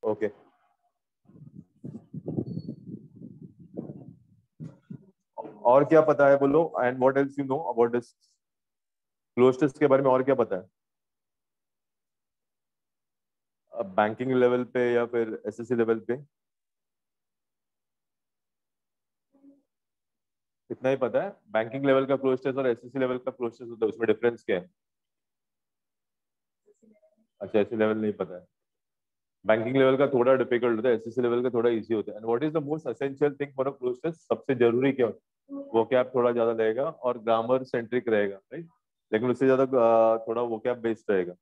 Okay, और क्या पता है बोलो, and what else you know about this cloze test के बारे में, और क्या पता है? बैंकिंग लेवल पे या फिर एसएससी लेवल पे? इतना ही पता है? बैंकिंग लेवल का क्लोज टेस्ट और एसएससी लेवल का क्लोज टेस्ट होता है, उसमें डिफरेंस क्या है? अच्छा, एसएससी लेवल नहीं पता है। बैंकिंग लेवल का थोड़ा डिफिकल्ट होता है, एसएससी लेवल का थोड़ा इजी होता है। And what is the most essential thing for a cloze test? सबसे जरूरी क्या होता है? वो कैब थोड़ा ज्यादा लगेगा और ग्रामर सेंट्रिक रहेगा, राइट? लेकिन उससे ज्यादा थोड़ा वो कैब बेस्ड रहेगा।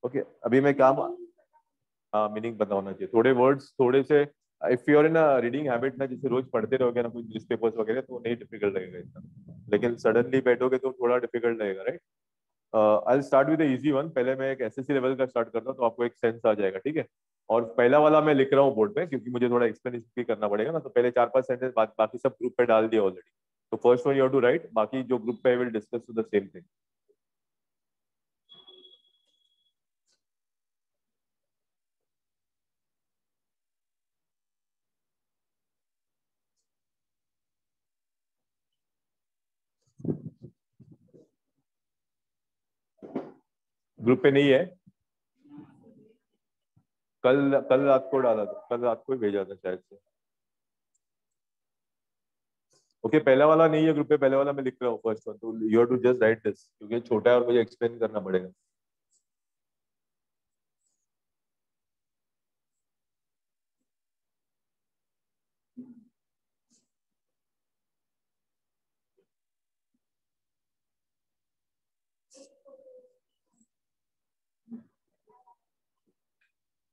ओके, अभी मैं काम, हाँ मीनिंग पता होना चाहिए, थोड़े वर्ड्स थोड़े से। If you are in reading habit ना, जैसे रोज पढ़ते रहोगे ना कुछ न्यूज़पेपर्स वगैरह, तो नहीं डिफिकल्ट लगेगा इतना। लेकिन सडनली बैठोगे तो थोड़ा डिफिकल्ट लगेगा, right? I start with easy one. पहले मैं एक एसएससी लेवल का स्टार्ट करता हूँ, तो आपको एक सेंस आ जाएगा, ठीक है? और पहला वाला मैं लिख रहा हूँ बोर्ड पे, क्योंकि मुझे थोड़ा एक्सप्लेनेशन भी करना पड़ेगा ना। तो पहले 4-5 सेंटेंस बाकी सब ग्रुप पे डाल दिया ऑलरेडी। तो first one you have to write, बाकी जो ग्रुप पे will discuss the same thing. Group पे नहीं है? कल कल रात को डाला था, कल रात को ही भेजा था शायद से। ओके, पहला वाला नहीं है ग्रुप पे, पहले वाला मैं लिख रहा हूँ फर्स्ट वन। तो you have to just write this, क्योंकि ये छोटा है और मुझे एक्सप्लेन करना पड़ेगा।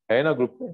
है ना ग्रुप पे?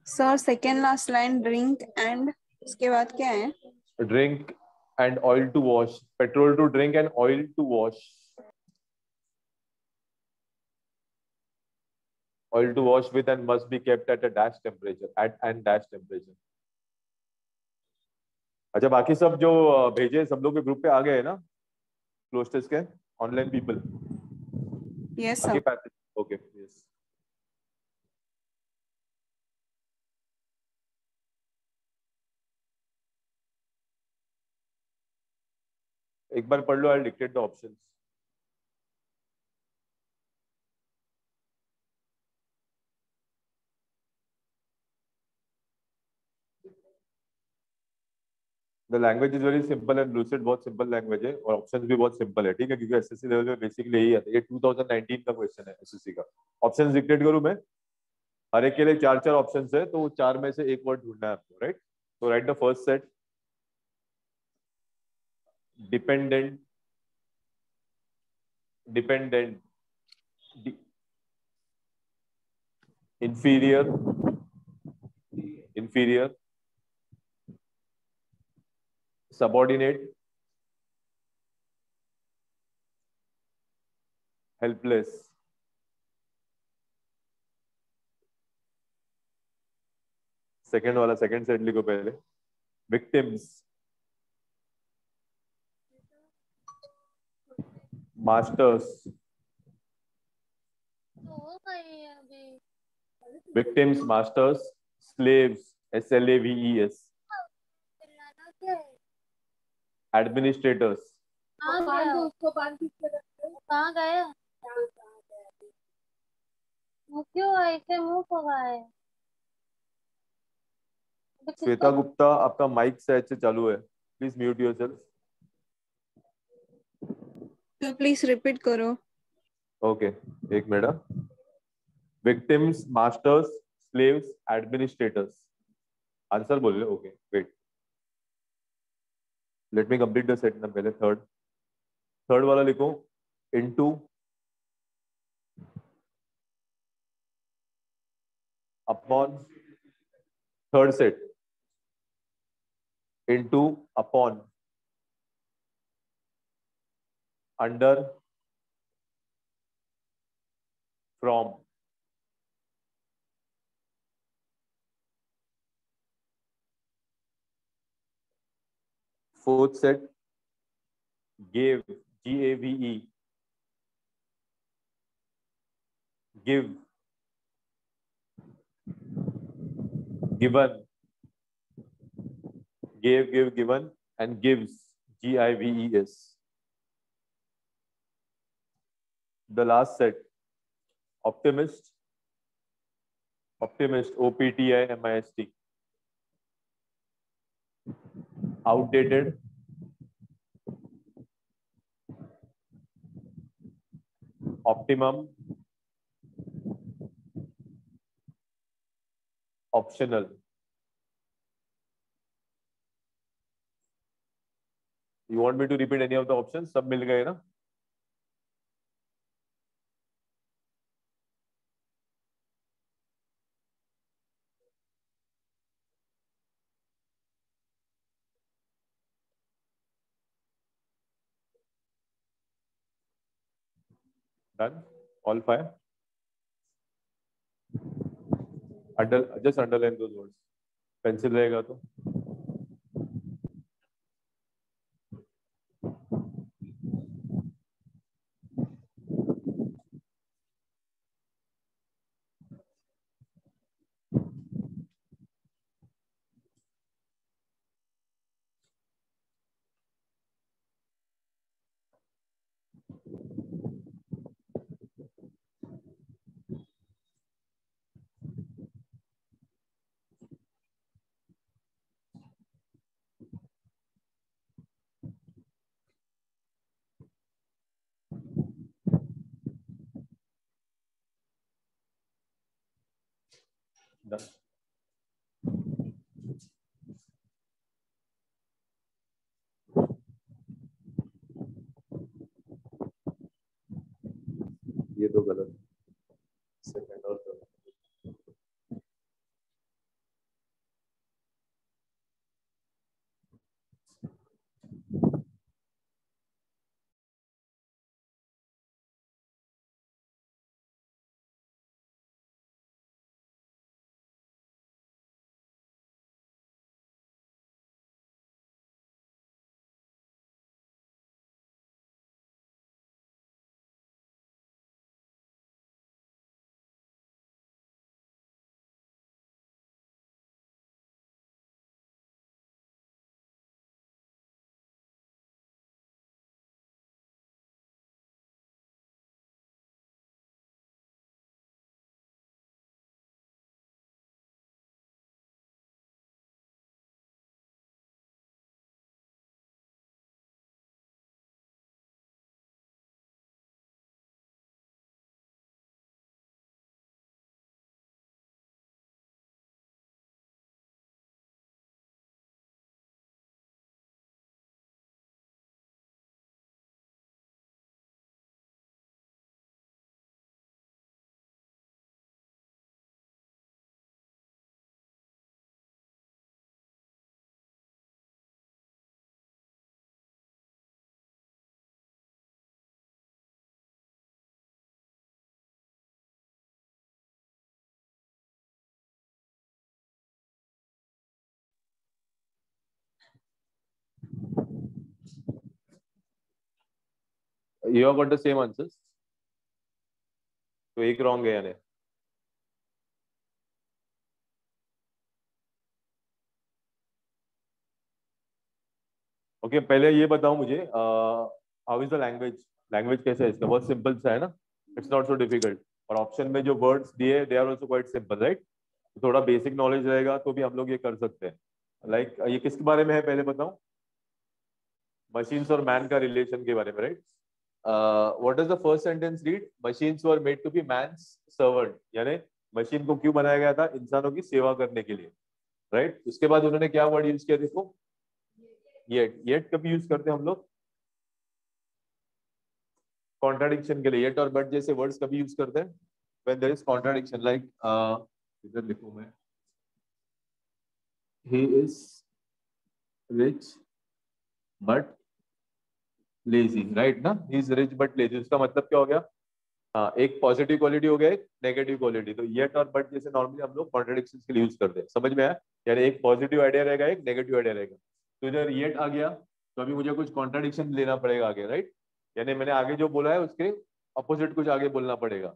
Sir second last line drink and उसके बाद क्या है? Drink and oil to wash, petrol to drink and oil to wash, oil to wash with and must be kept at a dash temperature, at and dash temperature. अच्छा, बाकी सब जो भेजे सब लोग के ग्रुप पे आ गए हैं ना, क्लोज टेस्ट के online people? Yes sir. Okay, yes. एक बार पढ़ लो, I dictate the options. The language is very simple and lucid, बहुत सिंपल लैंग्वेज है और ऑप्शंस भी बहुत सिंपल है, ठीक है, क्योंकि एसएससी लेवल में बेसिकली यही आता है। ये 2019 का क्वेश्चन है एसएससी का। ऑप्शंस डिक्टेट करूं मैं? हर एक के लिए चार चार ऑप्शंस है, तो चार में से एक वर्ड ढूंढना है आपको, राइट? तो right the first set, dependent, dependent, inferior, inferior, subordinate, helpless। Second वाला सेकंड सेट लिखो पहले। Victims, masters, victims, masters, slaves, SLAVES, administrators. कहाँ गए? वो क्यों ऐसे मुंह पकाए? श्वेता गुप्ता, आपका माइक शायद से चालू है, प्लीज म्यूट योरसेल्फ। तो प्लीज रिपीट करो। ओके, एक मिनट। Victims, masters, slaves, administrators. Answer बोल रहे? Okay, wait, let me complete the set ना पहले। थर्ड, थर्ड वाला लिखो, into, upon, third set, into, upon, under, from. Fourth set, gave, GAVE, give, given, gave, give, given, and gives, GIVES. The last set, optimist, optimist, OPTIMIST, outdated, optimum, optional। You want me to repeat any of the option? सब मिल गए ना? Done? All five? Just underline those words. Pencil रहेगा तो done. ये तो गलत। Second और third. You have got the same answers. तो एक रॉन्ग है यानी। ओके पहले ये बताओ मुझे how is the language? Language कैसा है इसका? बहुत सिंपल सा है ना? It's not so difficult. और ऑप्शन में जो वर्ड्स दिए they are also quite simple, right? थोड़ा बेसिक नॉलेज रहेगा तो भी हम लोग ये कर सकते हैं। लाइक ये किसके बारे में है पहले बताओ? मशीन्स और मैन का रिलेशन के बारे में, right? What does the first sentence read? Machines were made to be man's servant, यानी मशीन को क्यों बनाया गया था? इंसानों की सेवा करने के लिए, राइट? उसके बाद उन्होंने क्या वर्ड यूज किया देखो? येट। येट कभी यूज करते हैं हम लोग? कॉन्ट्राडिक्शन के लिए। येट और बट जैसे वर्ड्स कभी यूज करते हैं? When there is contradiction, like इधर लिखूं मैं, he is rich but lazy, right ना? He is rich but lazy, उसका मतलब क्या हो गया? हाँ, एक पॉजिटिव क्वालिटी हो गया, एक नेगेटिव क्वालिटी। तो येट और बट जैसे नॉर्मली हम लोग कॉन्ट्राडिक्शन के लिए यूज करते हैं। समझ में आया? यानी एक पॉजिटिव आइडिया रहेगा, एक नेगेटिव आइडिया रहेगा। तो इधर येट आ गया तो अभी मुझे कुछ कॉन्ट्राडिक्शन लेना पड़ेगा आगे, राइट? यानी मैंने आगे जो बोला है उसके अपोजिट कुछ आगे बोलना पड़ेगा।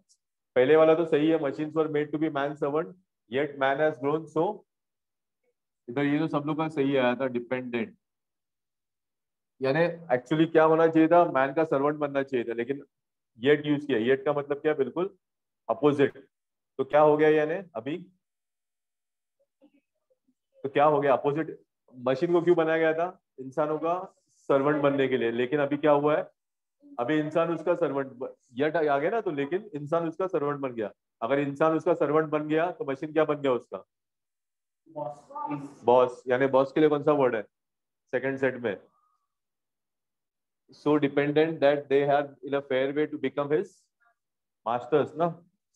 पहले वाला तो सही है, machines were made to be man servant yet man has grown, so इधर ये तो सब लोग का सही आया था, डिपेंडेंट। यानी एक्चुअली क्या होना चाहिए था? मैन का सर्वेंट बनना चाहिए था, लेकिन येट यूज किया। येट का मतलब क्या? बिल्कुल अपोजिट। तो क्या हो गया यानी अभी? तो क्या हो गया? अपोजिट। मशीन को क्यों बनाया गया था? इंसानों का सर्वेंट बनने के लिए, लेकिन अभी क्या हुआ है? अभी इंसान उसका सर्वेंट, येट आ गया ना, तो लेकिन इंसान उसका सर्वेंट बन गया। अगर इंसान उसका सर्वेंट बन गया तो मशीन क्या बन गया? उसका बॉस। यानी बॉस के लिए कौन सा वर्ड है सेकंड सेट में? so dependent that they have in a fair way to become his masters ना.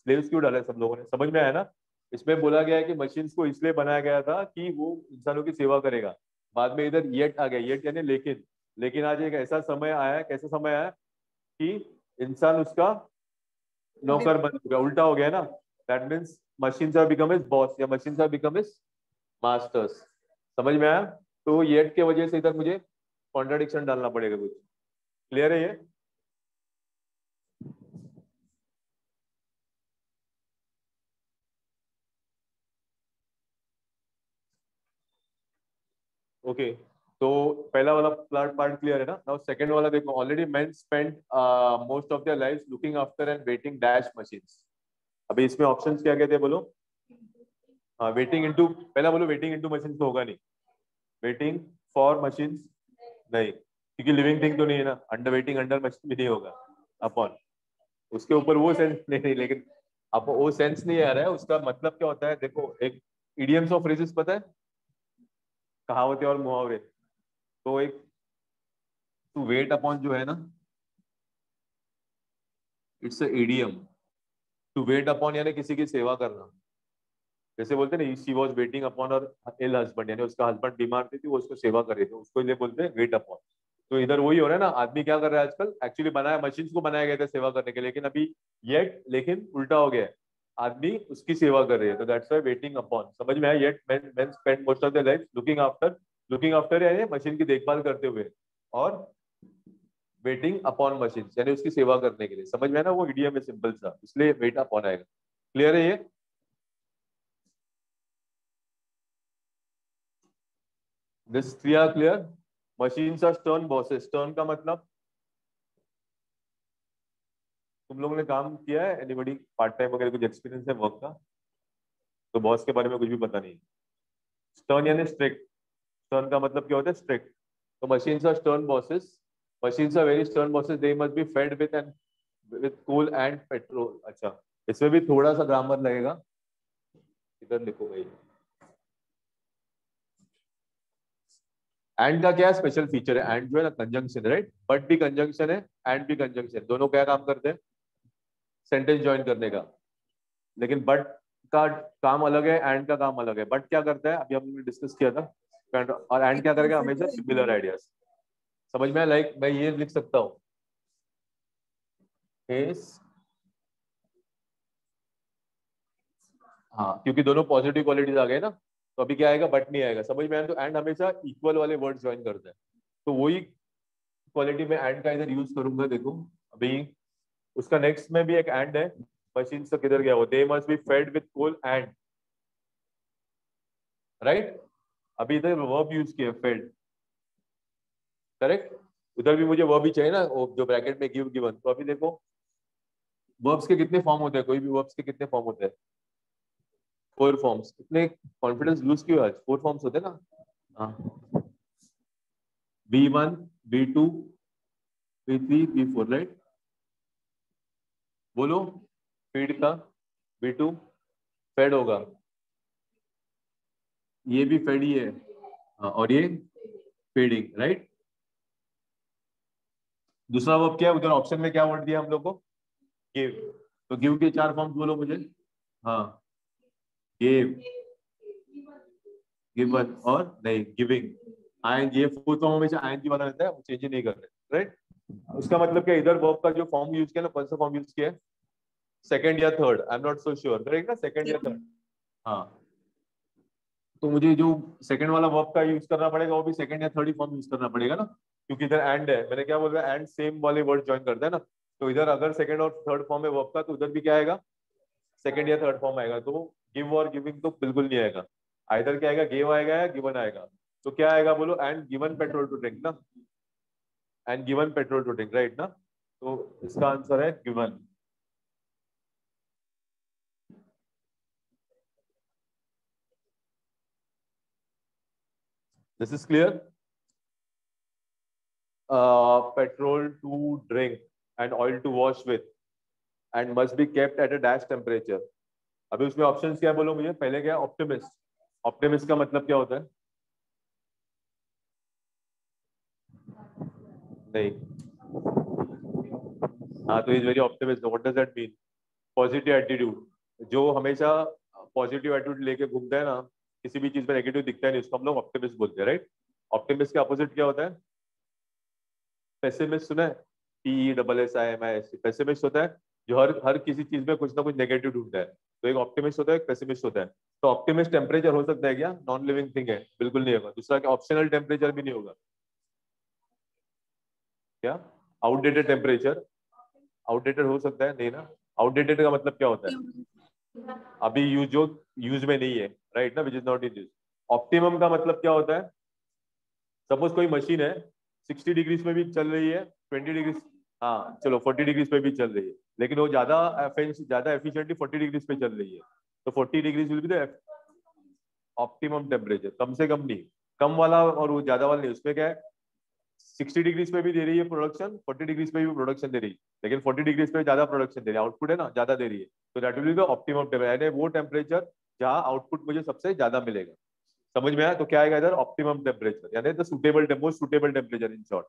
slaves क्यों डाला है सब लोगों ने, समझ में आया ना. इसमें बोला गया है कि मशीन्स को इसलिए बनाया गया था कि वो इंसानों की सेवा करेगा. बाद में इधर येट आ गया, येट यानी लेकिन. लेकिन आज एक ऐसा समय आया, कैसा समय आया कि इंसान उसका नौकर बन गया, उल्टा हो गया ना. That means machines have become his boss या machines have become his masters. समझ में आया. तो येट के वजह से इधर मुझे कॉन्ट्राडिक्शन डालना पड़ेगा कुछ. क्लियर है ये. ओके तो पहला वाला पार्ट क्लियर है ना. नाउ सेकंड वाला देखो. Already main spend most of their lives looking after and waiting dash machines. अभी इसमें ऑप्शंस क्या क्या थे बोलो. हाँ वेटिंग इनटू, पहला बोलो वेटिंग इनटू मशीन्स तो होगा नहीं. वेटिंग फॉर मशीन्स नहीं, क्योंकि लिविंग थिंग तो नहीं है ना. अंडर वेटिंग अंडर मशीन भी नहीं होगा. अपॉन उसके ऊपर वो सेंस नहीं, लेकिन अब वो सेंस नहीं आ रहा है. उसका मतलब क्या होता है देखो. एक इडियम्स ऑफ फ्रेजेस पता है, कहावतें और मुहावरे. तो एक टू वेट अपॉन जो है ना, it's a idiom. To wait upon यानी किसी की सेवा करना. जैसे बोलते हैं ना, शी वॉज वेटिंग अपॉन और इल हस्बैंड, यानी उसका हस्बैंड बीमार थी, वो उसको सेवा कर रही थी, उसको ये बोलते हैं वेट अपॉन. तो इधर वही हो रहा है ना. आदमी क्या कर रहा है आजकल, एक्चुअली बनाया मशीन्स को बनाया गया था सेवा करने के लिए, लेकिन अभी येट लेकिन उल्टा हो गया है. आदमी उसकी सेवा कर रही है. तो दैट्स व्हाई वेटिंग अपॉन. समझ में आया. Yet main spend most of their life looking after यानी मशीन की देखभाल करते हुए, और वेटिंग अपॉन मशीन यानी उसकी सेवा करने के लिए. समझ में आया ना. वो इडियम है सिंपल सा, इसलिए वेट अपॉन आएगा. क्लियर है ये. This three are clear. Machines are stern bosses. Stern का मतलब, तुम लोगों ने काम किया है एनीबॉडी पार्ट टाइम वगैरह, कुछ एक्सपीरियंस है वर्क का, तो बॉस के बारे में कुछ भी पता नहीं. स्टर्न यानी स्ट्रिक्ट. स्टर्न का मतलब क्या होता है, स्ट्रिक्ट. तो machines are stern bosses. Machines are very stern bosses. They must be fed with coal and petrol. अच्छा, इसमें भी थोड़ा सा ग्रामर लगेगा. इधर लिखो भाई. एंड का क्या स्पेशल फीचर है. एंड जो है ना कंजंक्शन, राइट. बट भी कंजंक्शन है, एंड भी कंजंक्शन. दोनों क्या काम करते हैं, सेंटेंस ज्वाइन करने का. लेकिन बट का काम अलग है, एंड का काम अलग है. बट क्या करता है, अभी हमने डिस्कस किया था. और एंड क्या करेगा, हमेशा सिमिलर आइडियाज. समझ में. लाइक मैं ये लिख सकता हूँ, हाँ, क्योंकि दोनों पॉजिटिव क्वालिटीज आ गए ना. तो अभी क्या आएगा, बट नहीं आएगा. समझ में आया. तो एंड हमेशा इक्वल वाले वर्ड ज्वाइन करते हैं. तो वही क्वालिटी में एंड का इधर यूज करूंगा. देखो अभी उसका नेक्स्ट में भी एक एंड है. मशीन से किधर गया वो. They must be fed with coal and, right. अभी इधर वर्ब यूज किया, फेड, करेक्ट. उधर भी मुझे वर्ब ही चाहिए ना, वो जो ब्रैकेट में गिव गिवन. तो अभी देखो वर्ब्स के कितने फॉर्म होते हैं, कोई भी वर्ब्स के कितने फॉर्म होते हैं, 4 फॉर्म्स. इतने कॉन्फिडेंस लूज क्यों आज. 4 फॉर्म्स होते हैं ना. हाँ, B1 B2 B3 B4, right. बोलो. फीड का B2 फेड होगा, ये भी फेड ही है. हाँ, और ये फीडिंग, राइट. दूसरा वर्ब क्या है, उधर ऑप्शन में क्या वर्ड दिया हम लोग को, गिव. तो गिव के 4 फॉर्म्स बोलो मुझे. हाँ, गिव, गिवन और नहीं गिविंग. आईएनजी, ये फुल फॉर्म हमेशा आईएनजी वाला रहता है, वो चेंज नहीं कर रहे, राइट. उसका मतलब क्या, इधर वर्ब का जो फॉर्म यूज किया ना, कौन सा फॉर्म यूज किया है, सेकंड या third, I am not so sure. Correct ना, सेकंड या थर्ड. हाँ, तो मुझे जो सेकंड वाला वर्ब का यूज करना पड़ेगा, वो भी सेकंड या थर्ड ही फॉर्म यूज करना पड़ेगा ना, क्योंकि इधर एंड है. मैंने क्या बोल रहा है, एंड सेम वाले वर्ड ज्वाइन करता है ना. तो इधर अगर सेकंड और थर्ड फॉर्म है वर्ब का, तो उधर भी क्या आएगा, सेकंड या थर्ड फॉर्म आएगा. तो गिव और गिविंग तो बिल्कुल नहीं आएगा. इधर क्या आएगा, गिव आएगा या गिवन आएगा. तो क्या आएगा बोलो, and given petrol to drink ना. And given petrol to drink, right ना. तो इसका आंसर है given. This is clear. Petrol to drink and oil to wash with and must be kept at a dash temperature. अभी उसमें options क्या है बोलो मुझे. पहले क्या, ऑप्टिमिस्ट. ऑप्टिमिस्ट का मतलब क्या होता है, नहीं, हाँ, तो is very optimist, what does that mean? Positive attitude, जो हमेशा पॉजिटिव एटीट्यूड लेके घूमता है ना, किसी भी चीज में नेगेटिव दिखता है नहीं, उसको हम लोग ऑप्टिमिस्ट बोलते हैं, राइट? ऑप्टिमिस्ट के अपोजिट क्या होता है? पेसिमिस्ट सुना है? PESSIMIST, पेसिमिस्ट होता है जो हर हर किसी चीज में कुछ ना कुछ नेगेटिव ढूंढता है। तो एक ऑप्टिमिस्ट होता है, एक पेसिमिस्ट होता है। तो ऑप्टिमिस्ट टेम्परेचर हो सकता है क्या? नॉन लिविंग थिंग है, बिल्कुल नहीं होगा। दूसरा क्या, ऑप्शनल टेम्परेचर भी नहीं होगा क्या? आउटडेटेड टेम्परेचर, आउटडेटेड हो सकता है नहीं ना? आउटडेटेड का मतलब क्या होता है? अभी यूज, जो यूज में नहीं है, राइट ना, which is not in use. Optimum का मतलब क्या होता है? सपोज कोई मशीन है 60 डिग्रीज में भी चल रही है, 20 डिग्रीज, हाँ चलो 40 डिग्रीज पे भी चल रही है, लेकिन वो ज्यादा एफिशिएंटली 40 डिग्रीज पे चल रही है, तो 40 degrees will be the optimum temperature. कम से कम नहीं, कम वाला और वो ज्यादा वाला नहीं, उसमें क्या है, 60 डिग्रीज पे भी दे रही है प्रोडक्शन, 40 डिग्रीज पे भी प्रोडक्शन दे रही है, लेकिन 40 डिग्रीज पे ज्यादा प्रोडक्शन दे रही है, आउटपुट है ना ज्यादा दे रही है, तो that will be the optimum temperature, यानी वो टेम्परेचर जहाँ आउटपुट मुझे सबसे ज्यादा मिलेगा। समझ में आया? तो क्या आएगा इधर? ऑप्टिमम टेम्परेचर, यानी the suitable most suitable temperature in short.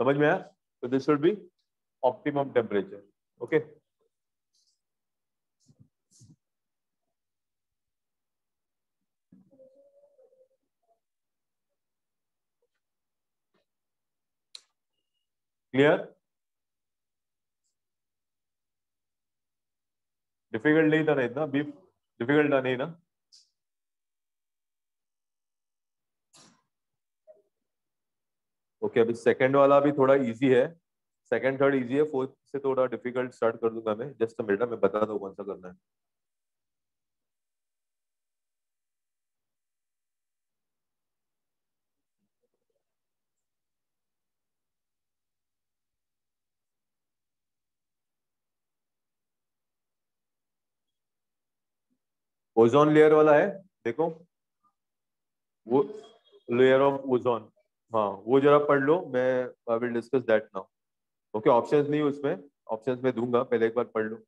समझ में आया? तो this should be optimum temperature. Okay, clear? Difficult नहीं था ना इतना भी, डिफिकल्ट था नहीं ना? ओके, अभी सेकंड वाला भी थोड़ा इजी है, सेकंड थर्ड इजी है, फोर्थ से थोड़ा डिफिकल्ट स्टार्ट कर दूंगा मैं। जस्ट मिनट, मैं बता दूं कौन सा करना है। ओजोन लेयर वाला है, देखो वो लेयर ऑफ ओजोन, हाँ वो जरा पढ़ लो, मैं I will discuss that now. Okay, options नहीं उसमें, ऑप्शंस में दूंगा, पहले एक बार पढ़ लो।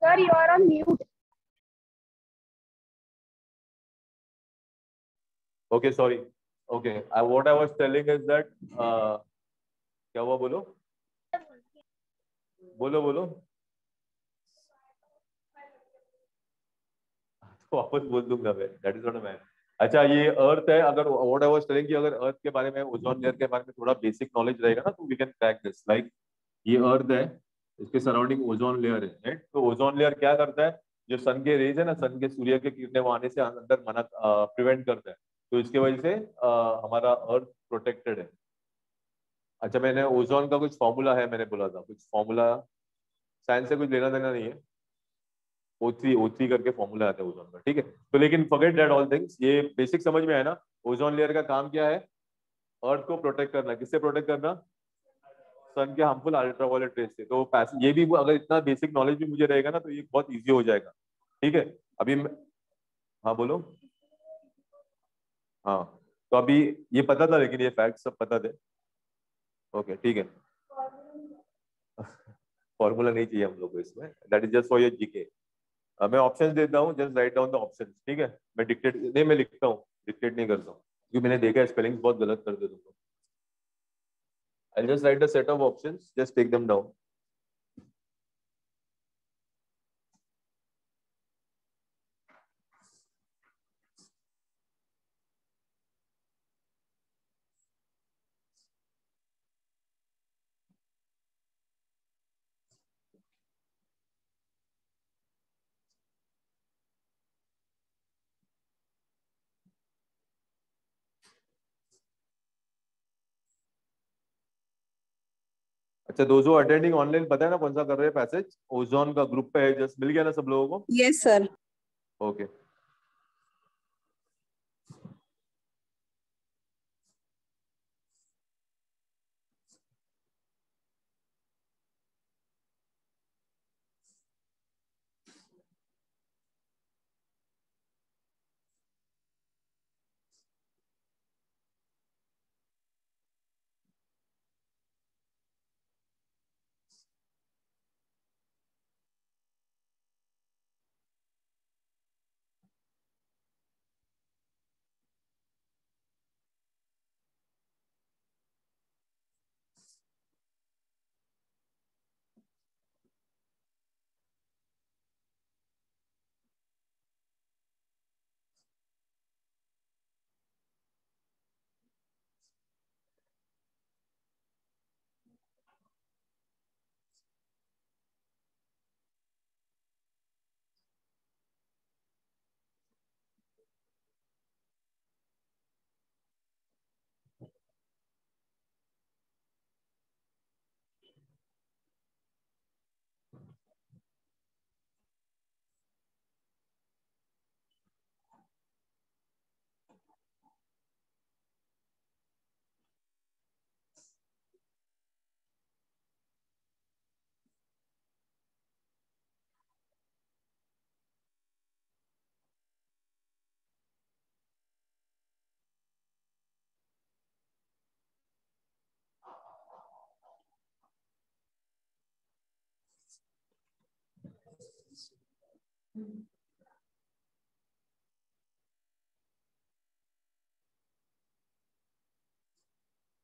Sir, you are on mute. Okay, sorry. Okay, what I was telling is that क्या हुआ बोलो बोलो बोलो तो वापस बोल दूंगा मैं, that is not a man. अच्छा ये अर्थ है, अगर व्हाट आई वाज टेलिंग कि अगर अर्थ के बारे में, ओजोन लेयर के बारे में थोड़ा बेसिक नॉलेज रहेगा ना, तो we can crack this. Like ये अर्थ है, इसके सराउंडिंग ओजोन लेयर है, राइट? तो ओजोन लेयर क्या करता है, जो सन के रेज है ना, सन के सूर्य के किरणें वो आने से अंदर मना प्रिवेंट करता है, तो इसकी वजह से हमारा अर्थ प्रोटेक्टेड है। अच्छा मैंने ओजोन का कुछ फॉर्मूला है, मैंने बोला था कुछ फॉर्मूला, साइंस से कुछ लेना देना नहीं है, O3 करके फॉर्मूला आता है ओजोन का, ठीक है? तो लेकिन फॉरगेट दैट ऑल थिंग्स, ये बेसिक समझ में आया ना? ओजोन लेयर का काम क्या है? अर्थ को प्रोटेक्ट करना। किससे प्रोटेक्ट करना? सन के हार्मफुल अल्ट्रावायलेट रेस से। तो ये भी अगर इतना बेसिक नॉलेज भी मुझे रहेगा ना, तो ये बहुत इजी हो जाएगा, ठीक है? अभी हाँ बोलो। हाँ तो अभी ये पता था, लेकिन ये फैक्ट सब पता थे। ओके ठीक है। फॉर्मूला नहीं चाहिए हम लोग को इसमें, that is just for your GK. मैं ऑप्शंस देता हूँ, just write down the options, ठीक है? मैं डिक्टेट नहीं, मैं लिखता हूँ, डिक्टेट नहीं करता हूँ, क्योंकि मैंने देखा है स्पेलिंग्स बहुत गलत कर दे तुम लोग। I'll just write a set of options, just take them down. अच्छा दो जो अटेंडिंग ऑनलाइन, पता है ना कौन सा कर रहे हैं पैसेज? ओजोन का ग्रुप पे है, जस्ट मिल गया ना सब लोगों को? Yes, sir. Okay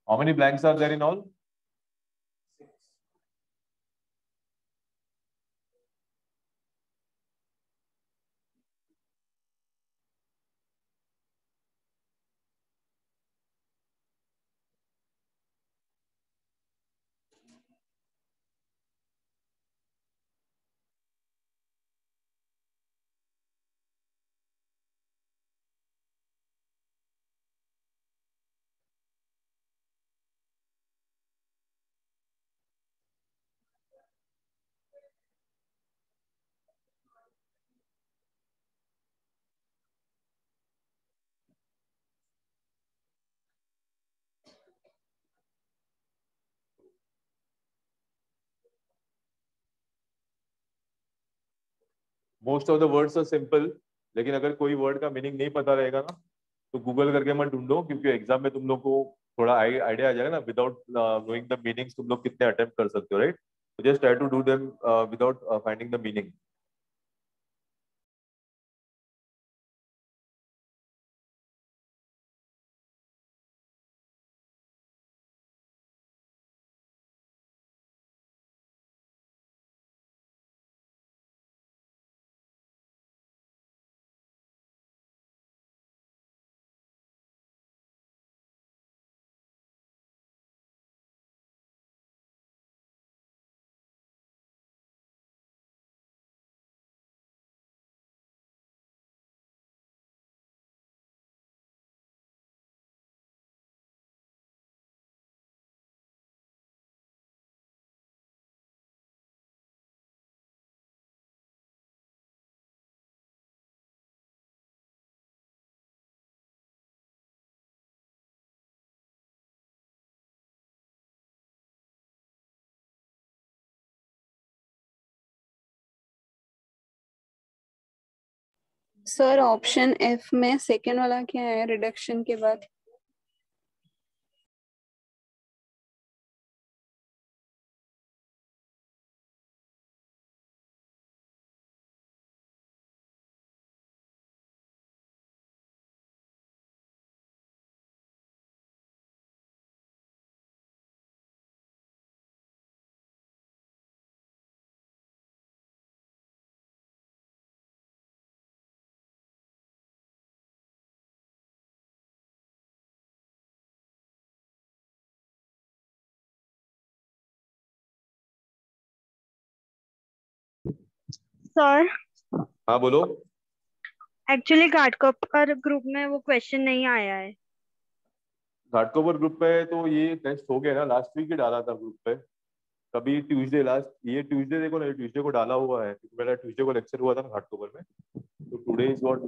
how many blanks are there in all? Most of the words are simple, लेकिन अगर कोई वर्ड का मीनिंग नहीं पता रहेगा ना, तो गूगल करके मत ढूंढो, क्योंकि एग्जाम में तुम लोग को थोड़ा आइडिया आ जाएगा ना, विदाउट नोइंग द मीनिंग्स तुम लोग कितने अटेम्प्ट कर सकते हो, right? Just try to do them without finding the meaning. Sir option F में सेकेंड वाला क्या है रिडक्शन के बाद? सर हाँ बोलो। एक्चुअली घाटकोपर ग्रुप में वो क्वेश्चन नहीं आया है। घाटकोपर ग्रुप पे तो ये टेस्ट हो गया ना, लास्ट वीक ही डाला था ग्रुप पे। कभी ट्यूसडे, लास्ट ये ट्यूसडे देखो ना, ट्यूसडे को डाला हुआ है क्योंकि मेरा ट्यूसडे को लेक्चर हुआ था ना घाटकोपर में। तो today is what,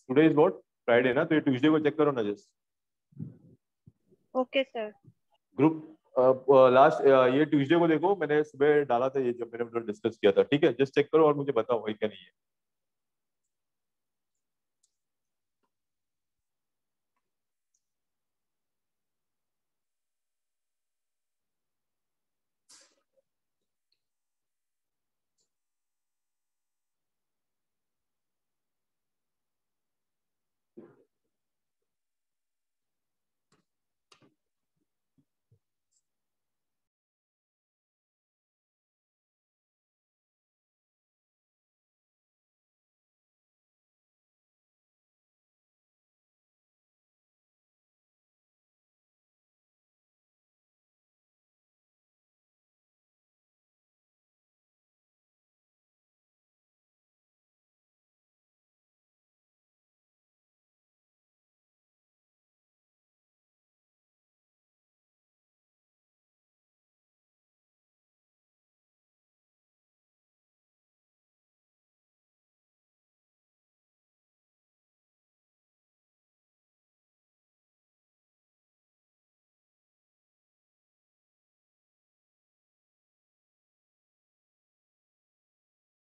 today is what, Friday ना, तो ये ट्यूसडे को चेक करो ना just okay sir. Group. Last ये ट्यूसडे को देखो, मैंने सुबह डाला था ये, जब मैंने मतलब डिस्कस किया था। ठीक है, जस्ट चेक करो और मुझे बताओ है क्या नहीं है।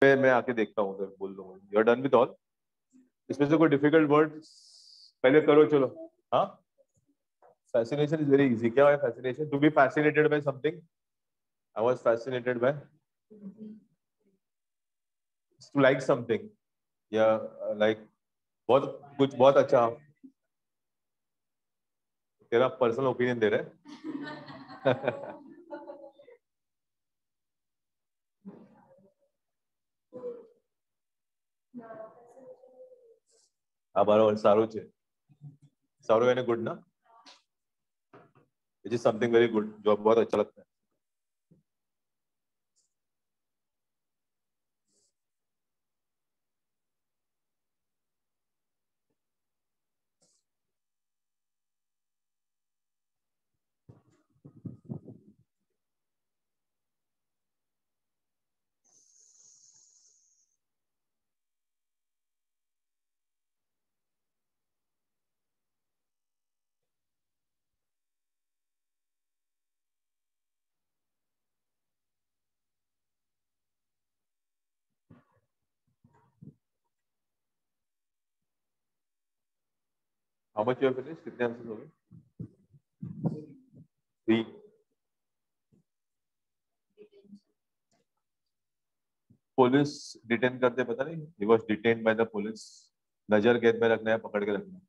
मैं आके देखता हूँ उधर, बोल दूंगा you are done with all. इसमें से कोई डिफिकल्ट वर्ड पहले करो, चलो। हाँ, फैसिनेशन इज वेरी इजी। क्या है fascination? To be fascinated by something. I was fascinated by, to like something, या लाइक बहुत कुछ बहुत अच्छा। तेरा पर्सनल ओपिनियन दे रहे हैं। बराबर, सारू છે, सारू यानी गुड ना, it is something very good, जो बहुत अच्छा लगता है। How much you have finished? कितने आंसर्स हो गए? 3। पुलिस डिटेन करते पता नहीं, he was detained by the police. नजर कैद में रखना है, पकड़ के रखना है,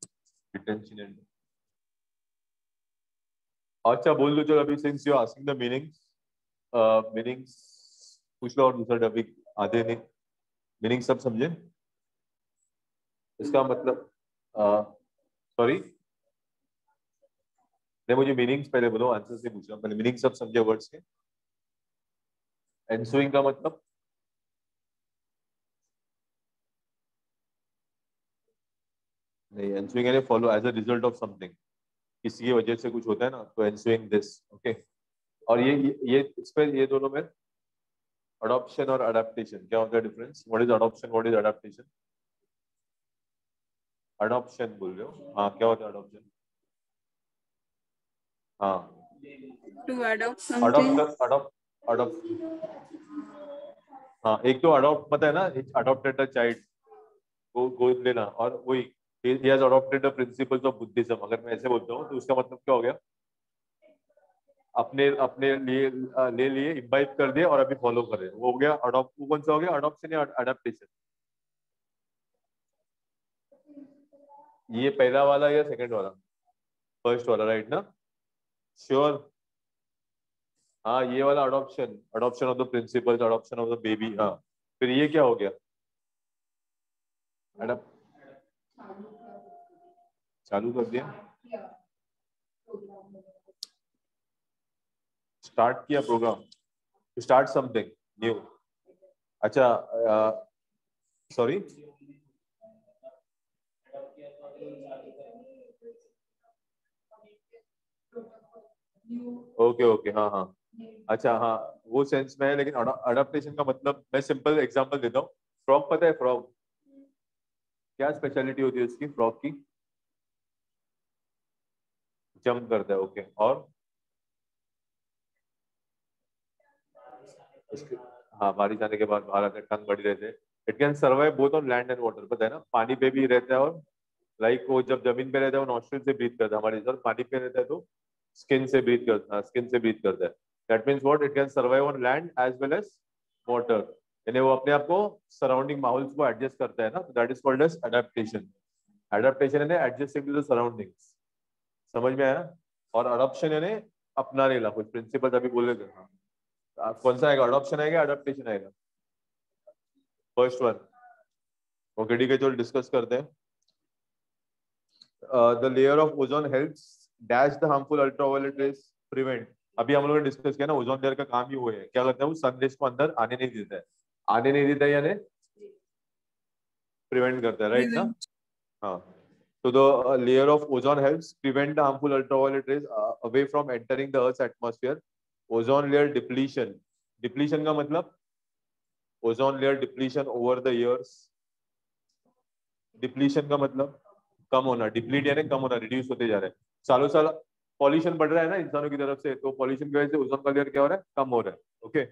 डिटेंशन एंड। अच्छा बोल दो चलो अभी, since you asking the meanings, meanings पूछ लो। और दूसरा टॉपिक आधे नहीं, मीनिंग सब समझे? इसका मतलब सॉरी, नहीं मुझे मीनिंग्स पहले बोलो, आंसर से पूछ रहा हूँ। पहले मीनिंग सब समझे वर्ड्स के? एंसुइंग का मतलब नहीं, एंसुइंग यानी follow as a result of something, किसी की वजह से कुछ होता है ना, तो एंसुइंग दिस। ओके, और ये इस पे ये दोनों में अडॉप्शन और अडेप्टेशन क्या होता है difference? What is adoption, what is adaptation? Adoption बोल रहे हो? हाँ, क्या होता है अडॉप्शन? हाँ, To adopt adopt something. Adopt adopt. हाँ, एक तो अडॉप्ट पता है ना, अडॉप्टेड अ चाइल्ड, गोद लेना, और वही he has adopted the principles of Buddhism। अगर मैं ऐसे बोलता हूँ तो उसका मतलब क्या हो गया, अपने अपने लिए ले लिए, इम्बाइब कर दिए और अभी फॉलो कर रहे हैं, वो हो गया अडॉप्ट। वो कौन सा हो गया, अडॉप्शन या अडेप्टेशन? ये पहला वाला या सेकंड वाला? फर्स्ट वाला, राइट ना? श्योर? हाँ, ये वाला adoption, adoption of the principles, adoption of the baby. हाँ, फिर ये क्या हो गया, अडॉप्ट। चालू कर दिया, स्टार्ट किया प्रोग्राम, स्टार्ट समथिंग न्यू। अच्छा, सॉरी, ओके ओके, हाँ हाँ, अच्छा हाँ, वो सेंस में है, लेकिन अडॉप्टेशन का मतलब, मैं सिंपल एग्जांपल देता हूँ। फ्रॉग, पता है फ्रॉग क्या स्पेशलिटी होती है उसकी, फ्रॉग की? जंप करता है, ओके, और उसके, हाँ, बारिश आने के बाद बाहर आते हैं, टंग बड़ी रहते हैं। It can survive both on land and water, पता है ना? पानी पे भी रहता है, और लाइक वो जब जमीन पे रहता है वो नॉस्ट्रिल से ब्रीथ करता है, हमारे जैसा। पानी पे रहता है तो स्किन से ब्रीथ करता है, स्किन से ब्रीथ करता है। That means what, it can survive on land as well as water, यानी वो अपने आप को सराउंडिंग माहौल को एडजस्ट करता है ना, that is called as adaptation. Adaptation यानी एडजस्टिंग टू द सराउंडिंग्स, समझ में आया? और अडॉप्शन यानी अपना लेना, कुछ प्रिंसिपल अभी बोले थे। हाँ, कौन सा आएगा, अडॉप्शन आएगा, अडेप्टेशन आएगा? First one. ओके, ठीक है, चलो डिस्कस करते हैं। The layer of ozone helps dash the harmful ultraviolet rays, prevent. अभी हम लोगों ने डिस्कस किया ना, ओजोन लेयर का काम ही वो है, क्या करता है वो, सन रेज को अंदर आने नहीं देता है, आने नहीं देता है यानी प्रिवेंट करता है, राइट ना? हाँ, so the layer of ozone helps prevent the harmful ultraviolet rays away from entering the Earth's atmosphere. Ozone layer depletion, depletion का मतलब ozone layer depletion over the years। Depletion का मतलब कम होना, डिप्लीट यानी कम होना, रिड्यूस होते जा रहे हैं सालों साल। पॉल्यूशन बढ़ रहा है ना इंसानों की तरफ से, तो पॉल्यूशन की वजह से ओजोन का लेयर क्या हो रहा है, कम हो रहा है। ओके,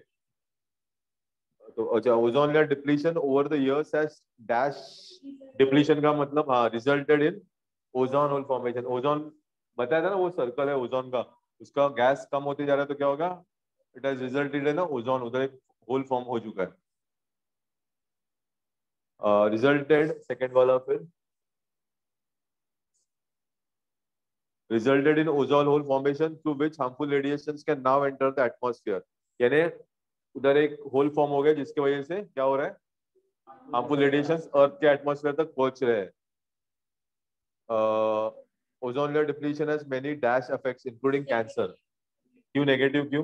तो अच्छा, ozone layer depletion over the years has dash, depletion का मतलब हाँ, resulted in ozone hole formation. Ozone बताया था ना, वो सर्कल है ओजोन का, उसका गैस कम होते जा रहा है, तो क्या होगा, it has resulted in ozone, उधर एक होल फॉर्म हो चुका है। रिजल्टेड, सेकंड वाला फिर, resulted in ozone hole formation through which harmful radiations can now enter the atmosphere। यानी उधर एक होल फॉर्म हो गया जिसकी वजह से क्या हो रहा है, हार्मफुल रेडिएशंस अर्थ के एटमॉस्फेयर तक पहुंच रहे हैं। Ozone layer depletion has many dash effects including cancer. क्यों नेगेटिव, क्यों?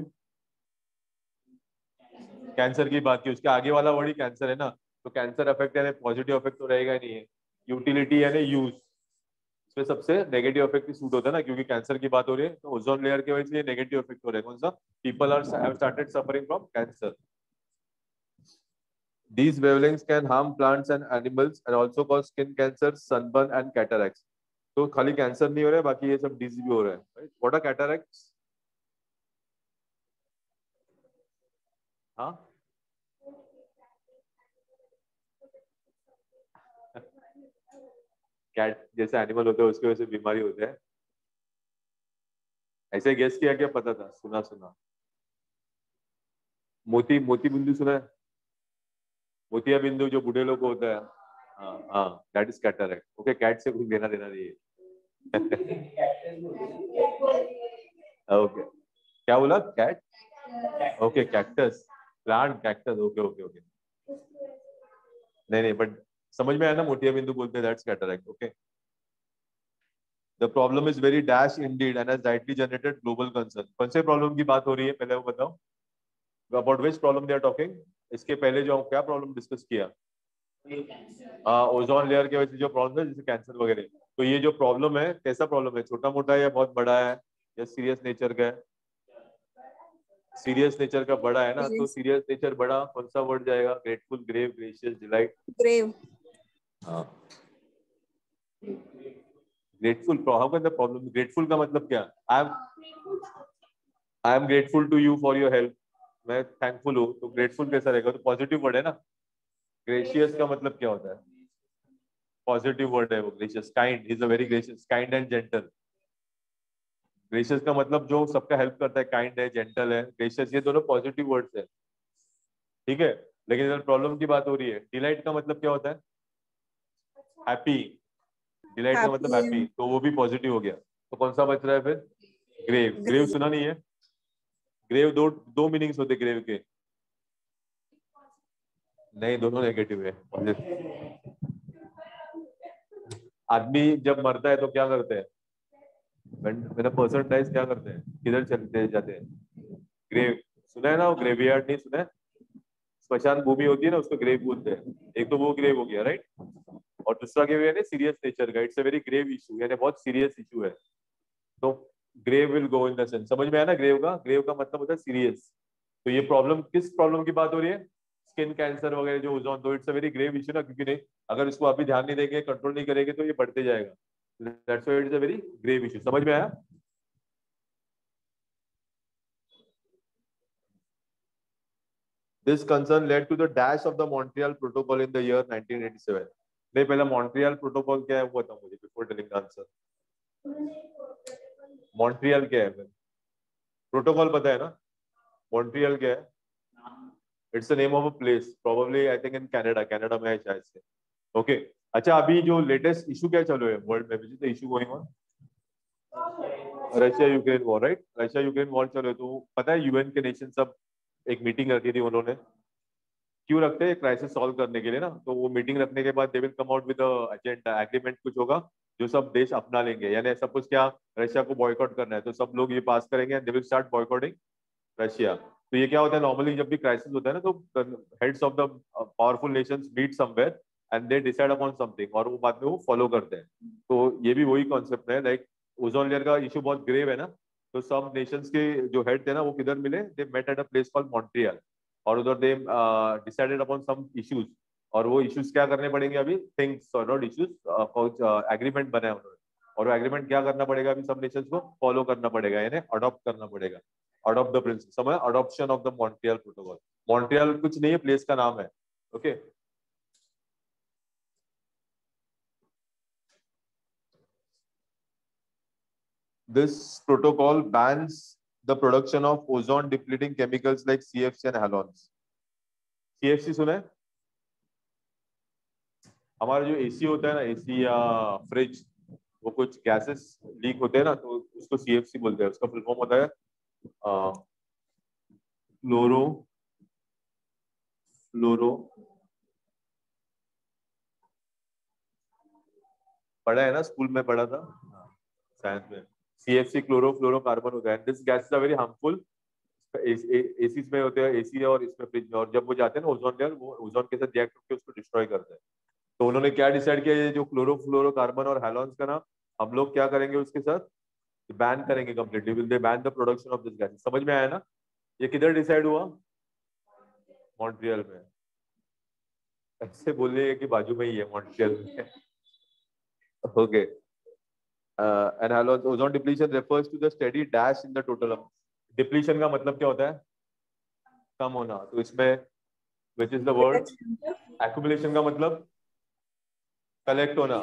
कैंसर की बात की, उसके आगे वाला वर्ड ही कैंसर है ना, तो कैंसर इफेक्ट यानी पॉजिटिव इफेक्ट तो रहेगा ही नहीं है। यूटिलिटी यानी यूज, इसमें सबसे नेगेटिव इफेक्ट ही सूट होता है ना, क्योंकि कैंसर की बात हो रही है, तो ओजोन लेयर की वजह से ये नेगेटिव इफेक्ट हो रहा है। कौन सा? People are have started suffering from cancer. These wavelengths can harm plants and animals and also cause skin cancer, sunburn and cataracts। तो खाली कैंसर नहीं हो रहा है, बाकी ये सब डिजीज भी हो रहा है। What are cataracts? हाँ, कैट जैसे एनिमल होते हैं उसकी वजह से बीमारी होते हैं, ऐसे गेस किया, क्या पता था? सुना सुना, मोती मोती बिंदु सुना है? मोतिया बिंदु जो बूढ़े लोग को होता है, हाँ हाँ, that is cataract. Okay, cat से कुछ लेना देना नहीं है। ओके, क्या बोला, cat? Okay, cactus, plant cactus, okay okay okay, नहीं नहीं, बट समझ में आया ना, मोतिया बिंदु बोलते हैं, that's cataract. Okay, the problem is very dash Indeed and has rightly generated global concern. कौन से प्रॉब्लम की बात हो रही है, पहले वो बताओ, about which problem they are talking? इसके पहले जो क्या प्रॉब्लम डिस्कस किया, ओजोन लेयर की वजह से जो प्रॉब्लम है, जैसे कैंसर वगैरह। तो ये जो प्रॉब्लम है, कैसा प्रॉब्लम है, छोटा मोटा है या बहुत बड़ा है, या सीरियस नेचर का है? सीरियस नेचर का बड़ा है ना, तो सीरियस नेचर बड़ा कौन सा वर्ड जाएगा, grateful, grave, gracious, delight? Grave. हाँ, grateful. How can the problem, grateful का मतलब क्या, I am grateful to you for your help, मैं थैंकफुल हूँ, तो ग्रेटफुल कैसा रहेगा, तो पॉजिटिव वर्ड है ना। ग्रेशियस का मतलब क्या होता है? पॉजिटिव वर्ड है वो gracious. Kind, is a very gracious, kind and gentle. Gracious का मतलब जो सबका हेल्प करता है, काइंड है, जेंटल है, ग्रेशियस, ये दोनों पॉजिटिव वर्ड्स है. ठीक है. लेकिन इधर प्रॉब्लम की बात हो रही है. डिलाइट का मतलब क्या होता है? हैप्पी. डिलाइट का मतलब हैप्पी, Happy. तो वो भी पॉजिटिव हो गया. तो कौन सा बच रहा है फिर? ग्रेव. ग्रेव सुना नहीं है? ग्रेव दो दो मीनिंग्स होते ग्रेव के. नहीं, दोनों नेगेटिव है. आदमी जब मरता है तो क्या करते हैं? मेरा पर्सन डाइज, क्या करते हैं? किधर चलते जाते हैं? ग्रेव. सुना है ना? वो ग्रेवयार्ड नहीं सुना है? स्मशान भूमि होती है ना, उसको ग्रेव बोलते हैं. एक तो वो ग्रेव हो गया, राइट. और दूसरा ग्रेव है सीरियस नेचर का. It's a very grave issue, यानी बहुत सीरियस इशू है. तो grave will go in the sense. समझ में आया ना? ग्रेव का, ग्रेव का मतलब होता है सीरियस. तो ये प्रॉब्लम, किस प्रॉब्लम की बात हो रही है? स्किन कैंसर वगैरह जो ओजोन. तो it's a very grave issue ना, क्योंकि नहीं, अगर इसको अभी ध्यान नहीं देंगे, कंट्रोल नहीं करेंगे, तो ये बढ़ते जाएगा. That's why it's a very grave issue. समझ में आया? This concern led to the dash of the Montreal Protocol in the year 1987. नहीं, पहला मॉन्ट्रियल प्रोटोकॉल क्या है वो बताओ मुझे before telling the answer. Montreal क्या है? प्रोटोकॉल पता है ना? मॉन्ट्रियल क्या है? It's the name of a place, probably I think in Canada. Canada में है शायद से. ओके. अच्छा, अभी जो लेटेस्ट इशू क्या चल रहा है वर्ल्ड में? Which is the issue going on? Russia Ukraine war, right. Russia Ukraine war चल रहा है. तो पता है यूएन के नेशन सब एक मीटिंग रखी थी उन्होंने. क्यों रखते हैं? क्राइसिस सॉल्व करने के लिए ना. तो वो मीटिंग रखने के बाद they will come out with agenda, agreement कुछ होगा जो सब देश अपना लेंगे. यानी सपोज क्या, रशिया को बॉयकॉट करना है, तो सब लोग ये पास करेंगे and they will start boycotting Russia. तो ये क्या होता है नॉर्मली, जब भी क्राइसिस होता है ना, तो heads of the powerful nations meet somewhere and they decide upon something, और वो बाद में वो फॉलो करते हैं. तो ये भी वही कॉन्सेप्ट है. लाइक ओजोन लेयर का इशू बहुत ग्रेव है ना, तो सब नेशंस के जो हेड थे ना, वो किधर मिले? They met at a place called Montreal. और उधर they decided upon some issues. और वो इश्यूज क्या करने पड़ेंगे अभी? Things, not issues. एग्रीमेंट बना है उन्होंने. और वो एग्रीमेंट क्या करना पड़ेगा अभी? सब नेशंस को फॉलो करना पड़ेगा, यानी अडॉप्ट करना पड़ेगा. अडॉप्ट द प्रिंसिपल, समझ? Adoption of the Montreal protocol. Montreal कुछ नहीं है, प्लेस का नाम है. Okay. This protocol bans the production of ozone depleting chemicals like CFC and halons. CFC सुना है? हमारा जो एसी होता है ना, एसी या फ्रिज, वो कुछ गैसेस लीक होते हैं ना, तो उसको सीएफसी बोलते हैं. उसका फुल फॉर्म होता है फ्लोरो फ्लोरो पढ़ा है ना, स्कूल में पढ़ा था साइंस में. सीएफसी क्लोरोफ्लोरोकार्बन होता है. This gases are very harmful. AC में होते हैं, एसी और इसमें फ्रिज में. और जब वो जाते हैं ना ओजोन लेयर, वो ओजोन के साथ रिएक्ट होकर उसको डिस्ट्रॉय करते हैं. तो उन्होंने क्या डिसाइड किया, ये जो क्लोरोफ्लोरोकार्बन और हैलोन्स का ना, हम लोग क्या करेंगे उसके साथ? बैन करेंगे completely. Will they ban the production of this gas. समझ में आया ना? ये किधर डिसाइड हुआ? मॉन्ट्रियल में. ऐसे बोलिए कि बाजू में ही है मॉन्ट्रियल में. Okay. and ozone depletion refers to the steady dash in the total. Depletion का मतलब क्या होता है? कम होना. तो इसमें which is the word? accumulation का मतलब कलेक्ट होना.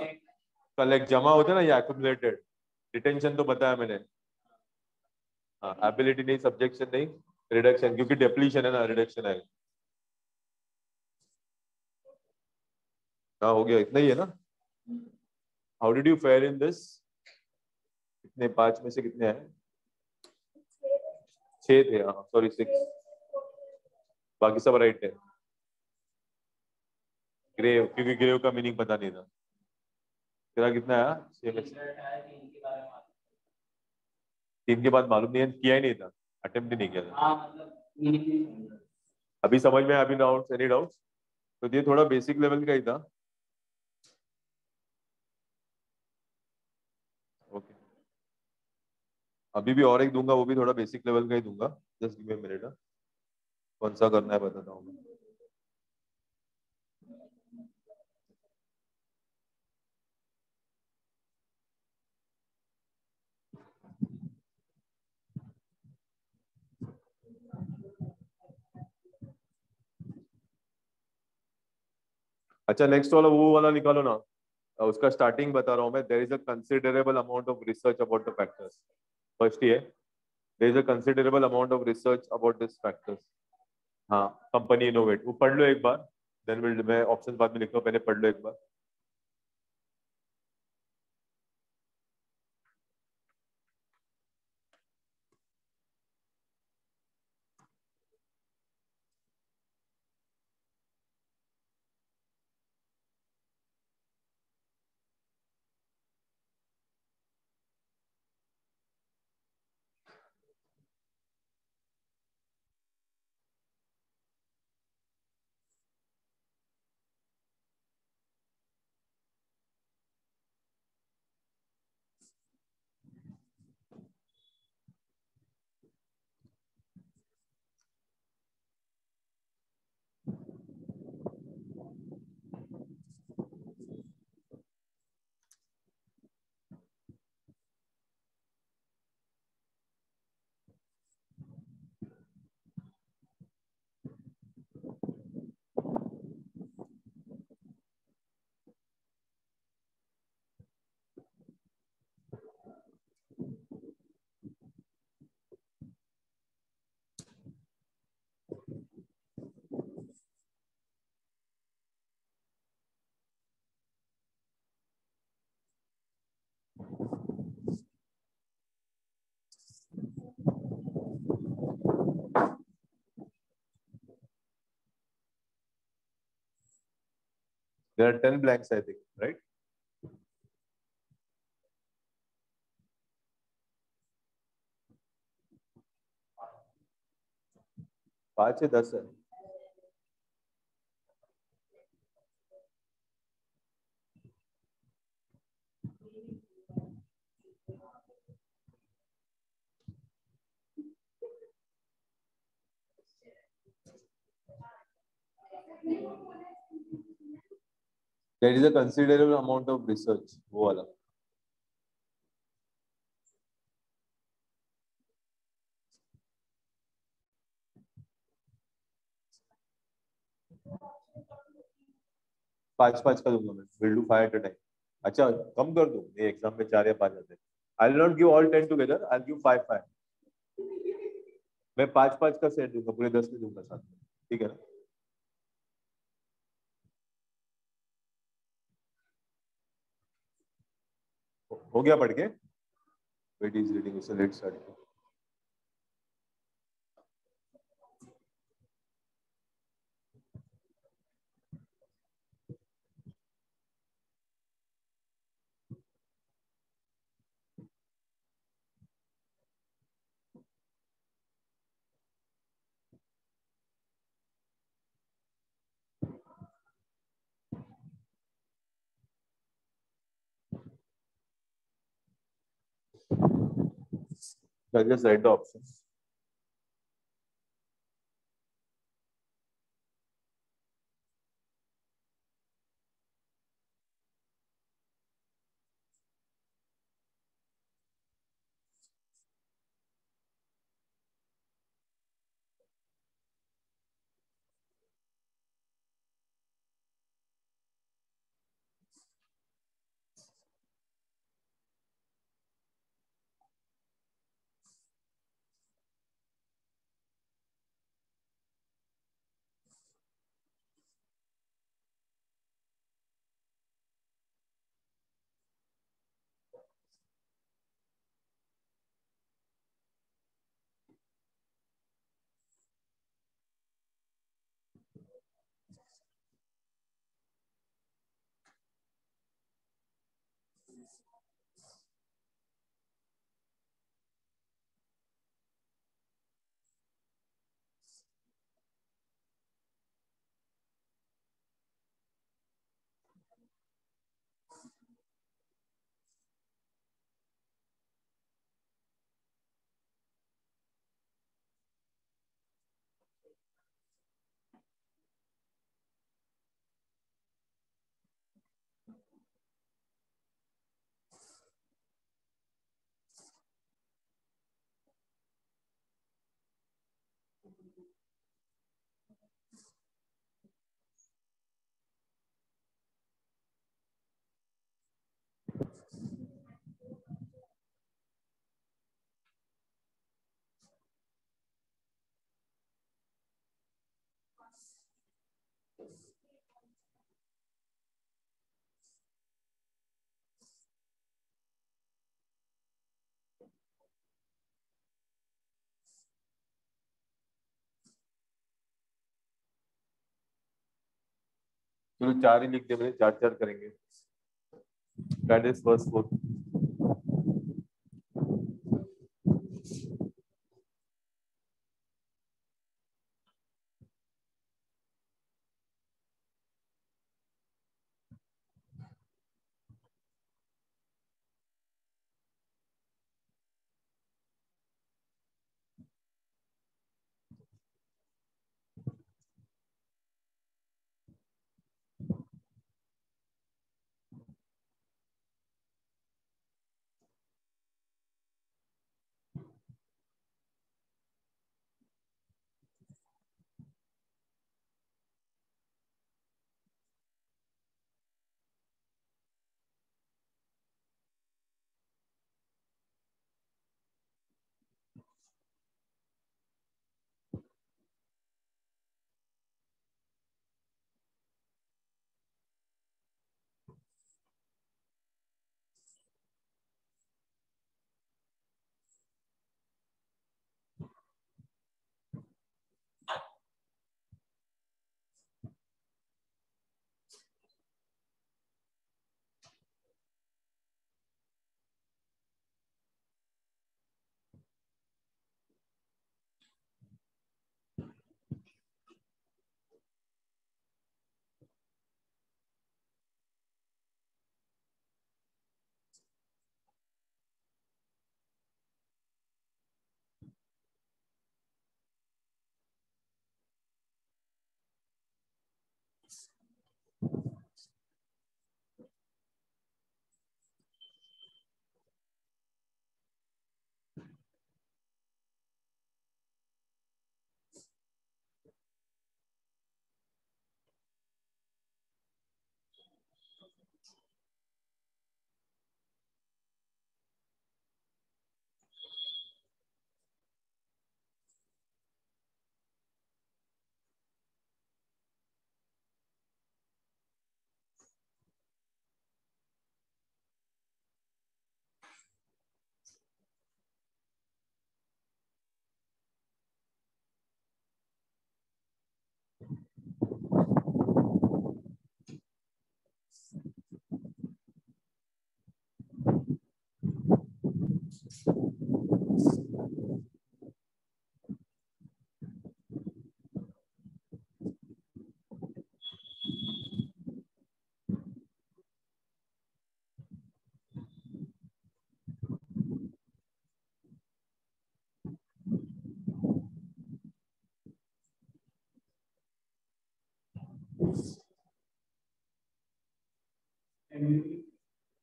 कलेक्ट जमा होता है ना, ये accumulated. डिटेंशन तो बताया मैंने. हाँ, एबिलिटी नहीं, सब्जेक्शन नहीं, रिडक्शन, क्योंकि डिप्लीशन है ना, रिडक्शन है. हाँ, हो गया. इतना ही है ना? How did you fair in this? कितने, 5 में से कितने हैं? 6 थे. हाँ, सॉरी, 6. बाकी सब राइट है. ग्रेव, क्योंकि ग्रेव का मीनिंग पता नहीं था. तेरा कितना है? 6 में से 3 के बाद मालूम नहीं है, किया ही नहीं था, अटेम्प्ट ही नहीं किया था. अभी समझ में? अभी डाउट्स, एनी डाउट्स? तो ये थोड़ा बेसिक लेवल का ही था. ओके. अभी भी और एक दूंगा, वो भी थोड़ा बेसिक लेवल का ही दूंगा. Just give me a minute. कौन सा करना है बताता हूँ. अच्छा, नेक्स्ट वाला वो वाला निकालो ना. उसका स्टार्टिंग बता रहा हूँ मैं. There is a considerable amount of research about the factors. First ये, there is a considerable amount of research about this factors. हाँ, कंपनी इनोवेट, वो पढ़ लो एक बार. देन विल, मैं ऑप्शन बाद में लिखता हूँ, पहले पढ़ लो एक बार. There are 10 blanks, I think, right? पांच से 10 है. There is a considerable amount of research, वो वाला. पांच पांच का दूंगा मैं. We'll do 5 at a time. अच्छा, कम कर दूं, ये एग्जाम में 4 या 5 आते हैं. I'll not give all 10 together. I'll give 5. मैं 5 का सेट दूंगा, पूरे 10 में दूंगा साथ में. ठीक है ना? हो गया पढ़ के? Wait, is reading. So let's start. So I'll just write the options. चलो 4 ही लिख दे, मैंने 4 करेंगे। That is first fourth.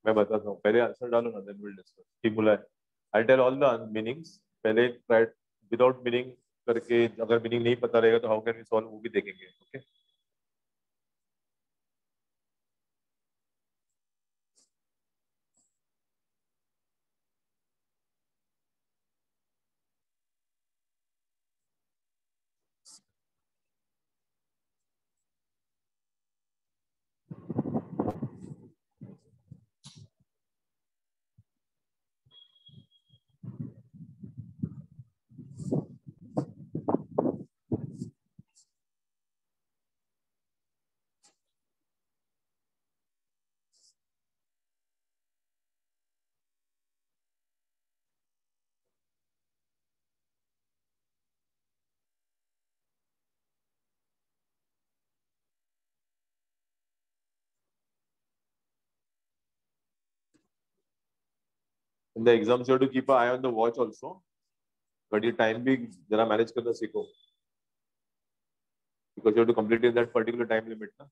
मैं बताता हूँ, पहले आंसर डालो ना, देन विल डिस्कस। ठीक बोला है। I tell all the meanings. पहले ट्राई विदाउट मीनिंग करके, अगर मीनिंग नहीं पता रहेगा तो हाउ कैन वी सॉल्व, वो भी देखेंगे। Okay. In the exams you have to keep a eye on the watch also, but ये टाइम भी जरा मैनेज करना सीखो, because you have to complete in that particular time limit ना।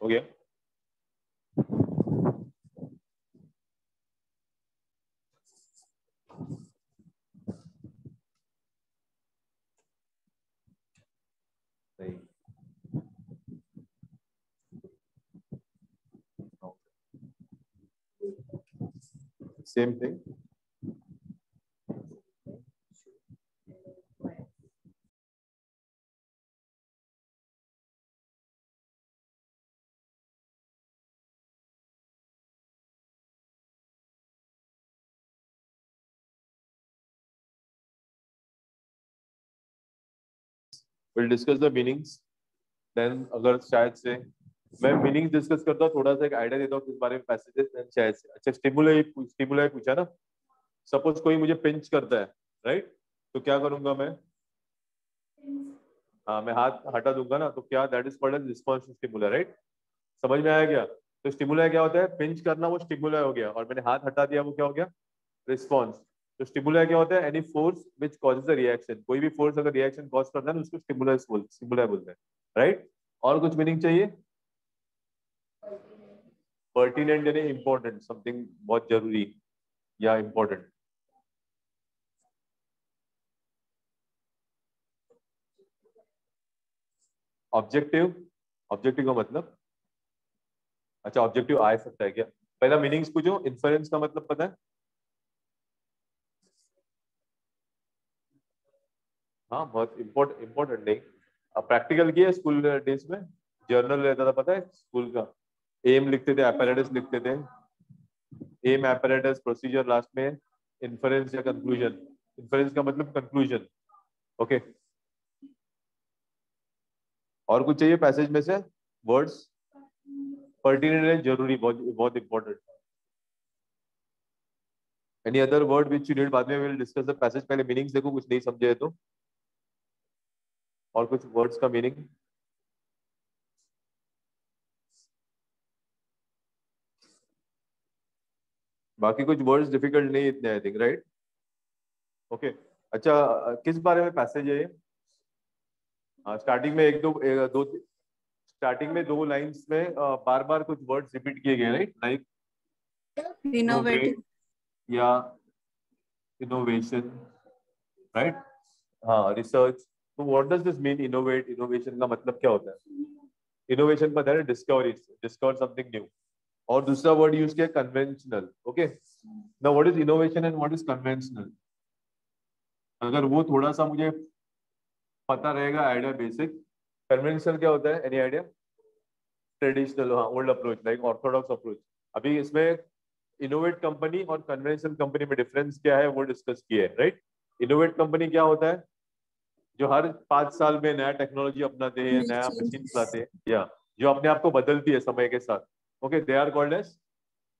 हो गया? नहीं, same thing. We'll discuss the meanings. Then अगर शायद से मैं मीनिंग डिस्कस करता हूँ, थोड़ा सा एक आइडिया देता हूँ किस बारे में पैसेजेस, शायद से. अच्छा, स्टिमुलाई पूछा ना. सपोज कोई मुझे पिंच करता है, राइट? तो क्या करूंगा मैं? हाँ, मैं हाथ हटा दूंगा ना, तो क्या that is called as response to stimuli, right? समझ में आया क्या? तो स्टिमुलाई क्या होता है? पिंच करना वो स्टिमुलाई हो गया, और मैंने हाथ हटा दिया वो क्या हो गया? रिस्पॉन्स. तो स्टिमुलाई क्या होता है? Any force which causes a reaction. कोई भी फोर्स अगर रिएक्शन कॉज करता है ना, उसको स्टिमुलाई बोलते हैं, राइट? और कुछ मीनिंग चाहिए? पर्टिनेंट यानी इंपॉर्टेंट, समथिंग बहुत जरूरी या इंपॉर्टेंट. ऑब्जेक्टिव. ऑब्जेक्टिव का मतलब, अच्छा ऑब्जेक्टिव आ सकता है क्या? पहला मीनिंग्स पूछो. इन्फरेंस का मतलब पता है? हाँ, बहुत इम्पोर्टेंट नहीं. अब प्रैक्टिकल किया स्कूल डेज में, जर्नल रहता था पता है स्कूल का. एम लिखते थे, एपेरेटस लिखते थे. एम, एपेरेटस, प्रोसीजर, लास्ट में इन्फरेंस या कंक्लूजन. इन्फरेंस का मतलब कंक्लूजन. ओके. और कुछ चाहिए पैसेज में से? वर्ड्स पर्टिनेंट, जरूरी, बहुत बहुत important. Any other word which you need? बाद में विल डिस्कस द पैसेज. पहले मीनिंग्स देखो, कुछ नहीं समझे तो. और कुछ वर्ड्स का मीनिंग? बाकी कुछ वर्ड्स डिफिकल्ट नहीं इतने, आई थिंक, राइट? ओके. अच्छा, किस बारे में पैसेज है ये? स्टार्टिंग में स्टार्टिंग में दो लाइंस में बार बार कुछ वर्ड्स रिपीट किए गए, राइट? Like Innovative. या इनोवेशन, राइट? हाँ, रिसर्च. तो what does this mean? Innovate, innovation का मतलब क्या होता है? इनोवेशन पता है, डिस्कवर समथिंग न्यू. और दूसरा वर्ड यूज किया conventional. Okay. Now what is innovation and what is conventional? अगर वो थोड़ा सा मुझे पता रहेगा, आइडिया बेसिक. कन्वेंशनल क्या होता है? Any idea? ट्रेडिशनल, हाँ, old approach, like Orthodox approach. अभी इसमें इनोवेट कंपनी और कन्वेंशनल कंपनी में डिफरेंस क्या है वो डिस्कस किया है, राइट? इनोवेट कंपनी क्या होता है? जो हर 5 साल में नया टेक्नोलॉजी अपनाते हैं, Make नया मशीन changes. लाते हैं, या जो अपने आप को बदलती है समय के साथ. Okay, they are called as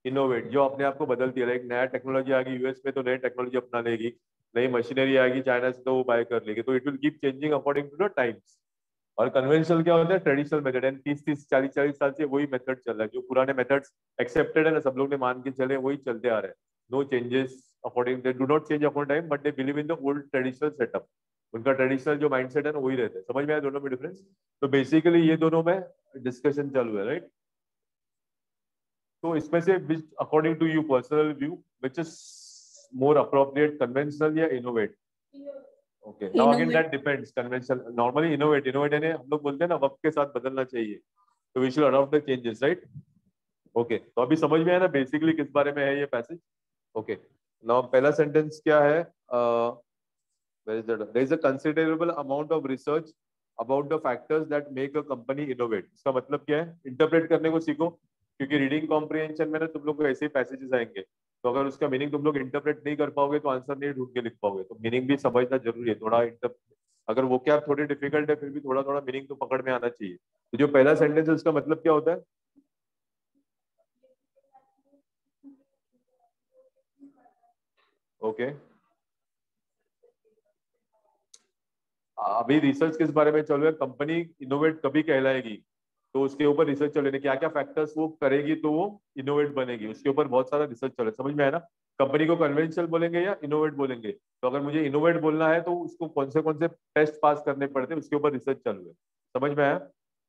innovate. जो अपने आप को बदलती है, लाइक नया टेक्नोलॉजी आ गई यूएस में तो नई टेक्नोलॉजी अपना लेगी, नई मशीनरी आ गई चाइना से तो वो बाय कर लेगी. तो it will keep changing according to the times. और कन्वेंशनल क्या होता है? Traditional method. एंड 30-40 साल से वही मेथड चल रहा है. जो पुराने मेथड्स एक्सेप्टेड है ना, सब लोग ने मान के चले, वही चलते आ रहे हैं. No changes according, they do not change according time, but they believe in the old traditional setup. उनका ट्रेडिशनल जो माइंडसेट है ना, वही रहता है. समझ में आया दोनों में डिफरेंस? तो बेसिकली ये दोनों में डिस्कशन चालू है, राइट? तो इसमें से according to you personal view, which is more appropriate, conventional या innovate? Okay, now again that Innovate. Depends. Conventional normally innovate यानी हम लोग बोलते हैं ना, वक्त के साथ बदलना चाहिए. तो we should adopt the changes, right? Okay, तो अभी समझ में आया ना बेसिकली किस बारे में है ये पैसेज? ओके. नाउ पहला सेंटेंस क्या है? there is a considerable amount of research about the factors that make a company innovate. इसका मतलब क्या है? इंटरप्रेट करने को सीखो, क्योंकि रीडिंग कॉम्प्रिहेंशन में ना तुम लोग को ऐसे ही पैसेजेस आएंगे. तो अगर उसका मीनिंग तुम लोग इंटरप्रेट नहीं कर पाओगे तो आंसर नहीं ढूंढ के लिख पाओगे. तो मीनिंग भी समझना जरूरी है थोड़ा. अगर वो क्या थोड़ी डिफिकल्ट है, फिर भी थोड़ा थोड़ा मीनिंग तो पकड़ में आना चाहिए. तो जो पहला सेंटेंस है उसका मतलब क्या होता है? ओके. अभी रिसर्च किस बारे में चल रहा है? कंपनी इनोवेट कभी कहलाएगी, तो उसके ऊपर रिसर्च चल रही है. क्या क्या फैक्टर्स वो करेगी तो वो इनोवेट बनेगी, उसके ऊपर बहुत सारा रिसर्च चल रहा है. समझ में आया ना? कंपनी को कन्वेंशनल बोलेंगे या इनोवेट बोलेंगे? तो अगर मुझे इनोवेट बोलना है तो उसको कौन से टेस्ट पास करने पड़ते हैं, उसके ऊपर रिसर्च चालू है. समझ में आया?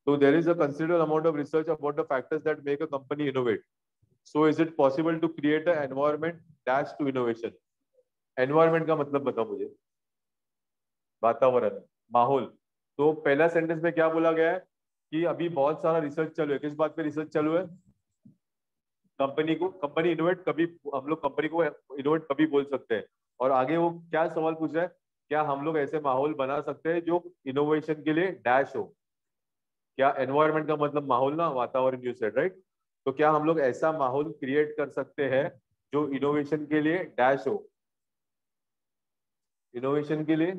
So there is a considerable amount of research about the factors that make a company innovate. So is it possible to create an environment dash to innovation? Environment का मतलब बताओ मुझे. वातावरण, माहौल. तो पहला सेंटेंस में क्या बोला गया है कि अभी बहुत सारा रिसर्च चालू है. किस बात पे रिसर्च चालू है? कंपनी इनोवेट कभी, हम लोग कंपनी को इनोवेट कभी बोल सकते हैं. और आगे वो क्या सवाल पूछ रहा है, क्या हम लोग ऐसे माहौल बना सकते हैं जो इनोवेशन के लिए डैश हो? क्या एनवायरमेंट का मतलब माहौल ना, वातावरण यू सेड राइट. तो क्या हम लोग ऐसा माहौल क्रिएट कर सकते हैं जो इनोवेशन के लिए डैश हो, इनोवेशन के लिए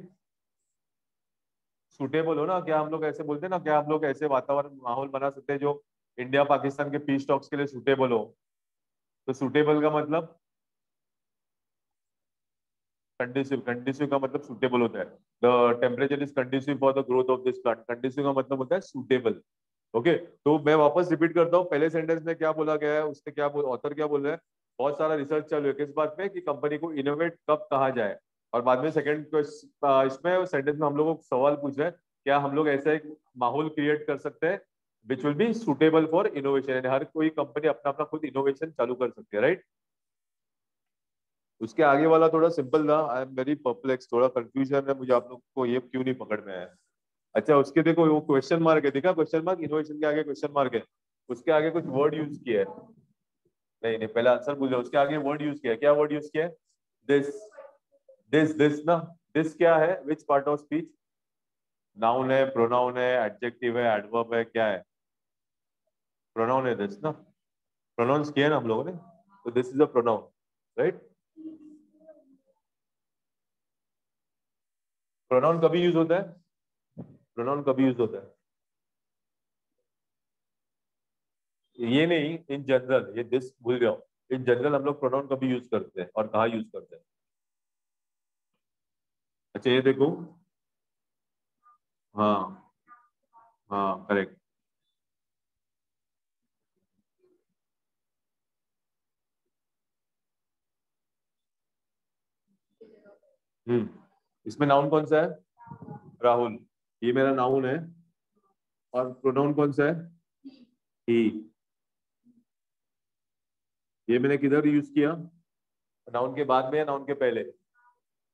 सुटेबल हो ना? क्या हम लोग ऐसे बोलते हैं ना, क्या हम लोग ऐसे वातावरण माहौल बना सकते हैं जो इंडिया पाकिस्तान के पीस टॉक्स के लिए सुटेबल हो? तो सुटेबल का मतलब कंडीसिव, कंडीसिव का मतलब सुटेबल होता है. The temperature is conducive for the growth of this plant. Conducive का मतलब होता है सुटेबल. ओके, तो मैं वापस रिपीट करता हूँ. पहले सेंटेंस में क्या बोला गया है, उसने क्या ऑथर क्या बोल रहा है, बहुत सारा रिसर्च चालू है किस बात पे, कि कंपनी को इनोवेट कब कहा जाए. और बाद में सेकंड इसमें सेंटेंस में हम लोग को सवाल पूछ रहे हैं, क्या हम लोग ऐसा एक माहौल क्रिएट कर सकते हैं which will be suitable for innovation. यानी हर कोई कंपनी अपना अपना खुद इनोवेशन चालू कर सकती है, राइट. उसके आगे वाला थोड़ा सिंपल था. आई एम वेरी परप्लेक्स, थोड़ा कंफ्यूजन है मुझे, आप लोग को ये क्यों नहीं पकड़ में आया. अच्छा, उसके देखो वो क्वेश्चन मार्क है, देखा क्वेश्चन मार्क, इनोवेशन के आगे क्वेश्चन मार्क है, उसके आगे कुछ वर्ड यूज किया है. नहीं नहीं, पहले आंसर बोल, उसके आगे वर्ड यूज किया है. क्या वर्ड यूज किया है? दिस, दिस, दिस ना. दिस क्या है, which part of speech? Noun है, प्रोनाउन है, एडजेक्टिव है, एडवर्ब है, क्या है? प्रोनाउन है दिस ना. प्रोनाउंस किया है ना हम लोगों ने, तो this is a pronoun, right. Pronoun कभी यूज होता है, प्रोनाउन कभी यूज होता है? ये नहीं, इन जनरल, ये दिस भूल जाओ. इन जनरल हम लोग प्रोनाउन कभी यूज करते हैं और कहाँ यूज करते हैं? अच्छा ये देखो, हाँ हाँ करेक्ट. इसमें नाउन कौन सा है? राहुल. ये मेरा नाउन है. और प्रोनाउन कौन सा है? ही. ये मैंने किधर यूज किया? नाउन के बाद में या नाउन के पहले?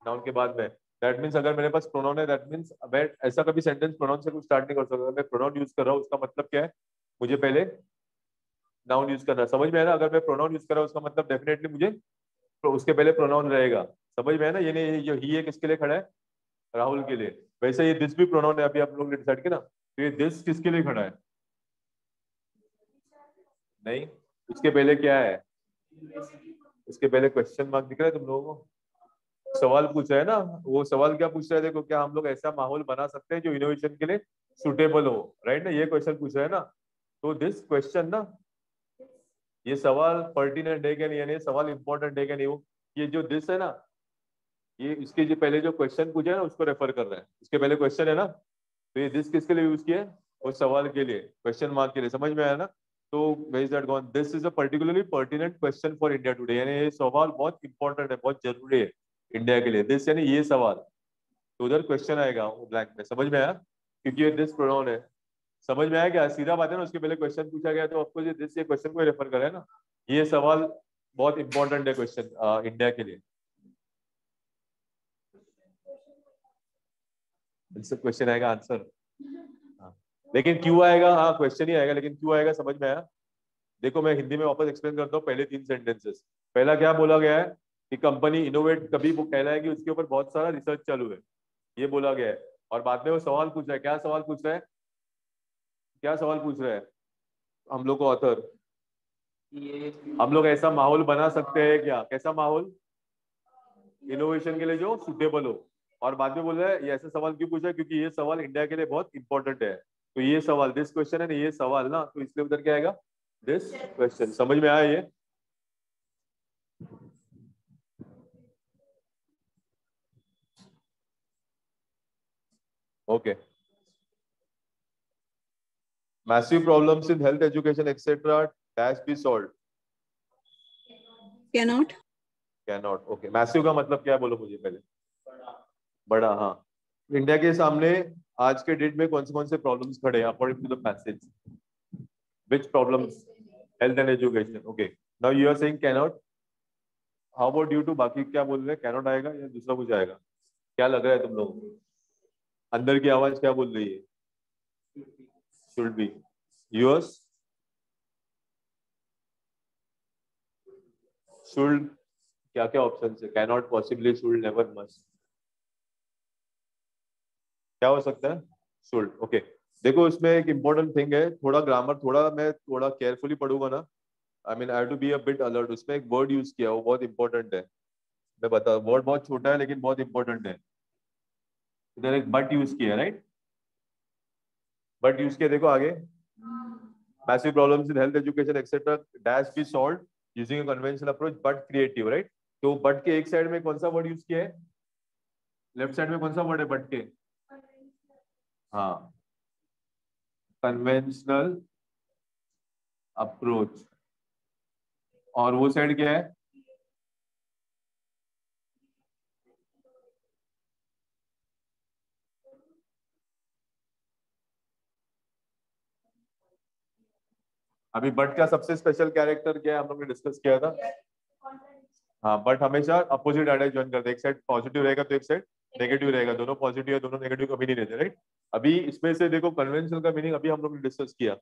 नाउन के बाद में. दैट मीन्स अगर मेरे पास प्रोनाउन है, दैट मीन्स मैं ऐसा कभी सेंटेंस प्रोनाउन से कुछ स्टार्ट नहीं कर सकता. मैं प्रोनाउन यूज कर रहा हूँ, उसका मतलब क्या है, मुझे पहले नाउन यूज करना है. समझ में है ना? अगर मैं प्रोनाउन यूज कर रहा हूँ उसका मतलब डेफिनेटली मुझे तो उसके पहले प्रोनाउन रहेगा. समझ में है ना? ये नहीं, जो ही है किसके लिए खड़ा है? राहुल के लिए. वैसे ये दिस भी प्रोनाउन है, अभी आप लोग ने डिसाइड किया ना. तो ये दिस किसके लिए खड़ा है? नहीं, उसके पहले क्या है? उसके पहले क्वेश्चन मार्क दिख रहा है तुम लोगों को? सवाल पूछ रहा है ना. वो सवाल क्या पूछ रहा है देखो, क्या हम लोग ऐसा माहौल बना सकते हैं जो इनोवेशन के लिए सुटेबल हो, राइट ना. ये क्वेश्चन पूछ रहा है ना. तो दिस क्वेश्चन ना, ये सवाल पर्टिनेंट है क्या नहीं, यानी सवाल इंपॉर्टेंट है क्या नहीं. वो ये जो दिस है ना, ये इसके जो पहले जो क्वेश्चन पूछा है ना उसको रेफर कर रहा है. इसके पहले क्वेश्चन है ना, तो ये दिस किसके लिए यूज किया है? वो सवाल के लिए, क्वेश्चन मार्क के लिए. समझ में आया ना? तो where is that gone? This is a particularly pertinent question for India today. यानी ये सवाल बहुत इंपॉर्टेंट है, बहुत जरूरी है इंडिया के लिए. दिस यानी ये सवाल, तो उधर क्वेश्चन आएगा वो ब्लैंक में. समझ में आया? क्योंकि ये दिस प्रोनाउन है. समझ में आया क्या? सीधा बात है ना. उसके पहले क्वेश्चन पूछा गया तो आपको ये दिस, ये क्वेश्चन को रेफर कर रहा है ना. ये सवाल बहुत इंपॉर्टेंट है क्वेश्चन इंडिया के लिए. क्वेश्चन आएगा आंसर. हाँ. लेकिन क्यों आएगा? हाँ क्वेश्चन ही आएगा, लेकिन क्यों आएगा समझ में आया? देखो मैं हिंदी में वापस एक्सप्लेन करता हूँ पहले 3 सेंटेंसेस. पहला क्या बोला गया है कि कंपनी इनोवेट कभी वो कहलाएगी उसके ऊपर बहुत सारा रिसर्च चालू है, ये बोला गया है. और बाद में वो सवाल पूछ रहा है. क्या सवाल पूछ रहा है? क्या सवाल पूछ रहा है हम लोग को ऑथर? हम लोग ऐसा माहौल बना सकते हैं क्या? कैसा माहौल? इनोवेशन के लिए जो सुटेबल हो. और बाद में बोल रहा है ये ऐसा सवाल क्यों पूछा है, क्योंकि ये सवाल इंडिया के लिए बहुत इंपॉर्टेंट है. तो ये सवाल, दिस क्वेश्चन है ना, ये सवाल ना, तो इसलिए उधर क्या आएगा? This question. समझ में आया ये? Okay. Massive problems in health, education, etc. dash be solved. Cannot. Cannot. Okay. Massive का मतलब क्या है बोलो मुझे पहले. बड़ा. हाँ. इंडिया के सामने आज के डेट में कौन से प्रॉब्लम्स खड़े हैं according to the passage? Which problems? Health and education. Okay, now you are saying cannot. How about due to? बाकी क्या बोल रहे हैं? कैनॉट आएगा या दूसरा कुछ आएगा? क्या लग रहा है तुम लोगों को? अंदर की आवाज क्या बोल रही है? Should be. योर्स? शुड. क्या क्या ऑप्शन है? Cannot, possibly, should, never, must. क्या हो सकता है? शुड. ओके, देखो इसमें एक इंपॉर्टेंट थिंग है, थोड़ा ग्रामर मैं थोड़ा केयरफुली पढ़ूंगा ना. I mean I have to be a bit alert. उसमें एक वर्ड यूज किया, वो बहुत इंपॉर्टेंट है. मैं बता, वर्ड बहुत छोटा है लेकिन बहुत इंपॉर्टेंट है. इधर एक बट यूज किया, राइट? बट यूज किया, देखो आगे. Massive problems in health education etcetera dash be solved using a conventional approach but creative, right? तो बट के एक साइड में कौन सा वर्ड यूज किया है? लेफ्ट साइड में कौन सा वर्ड है बट के? हाँ, कन्वेंशनल अप्रोच. और वो साइड क्या है? अभी बट का सबसे स्पेशल कैरेक्टर क्या है हम लोग ने डिस्कस किया था? हाँ, बट हमेशा अपोजिट एडेज ज्वाइन करते हैं. एक साइड पॉजिटिव रहेगा तो एक साइड नेगेटिव रहेगा. दोनों पॉजिटिव है, दोनों नेगेटिव कभी नहीं रहते, राइट? अभी इसमें से देखो कन्वेंशनल का मीनिंग अभी हम लोग ने डिस्कस किया,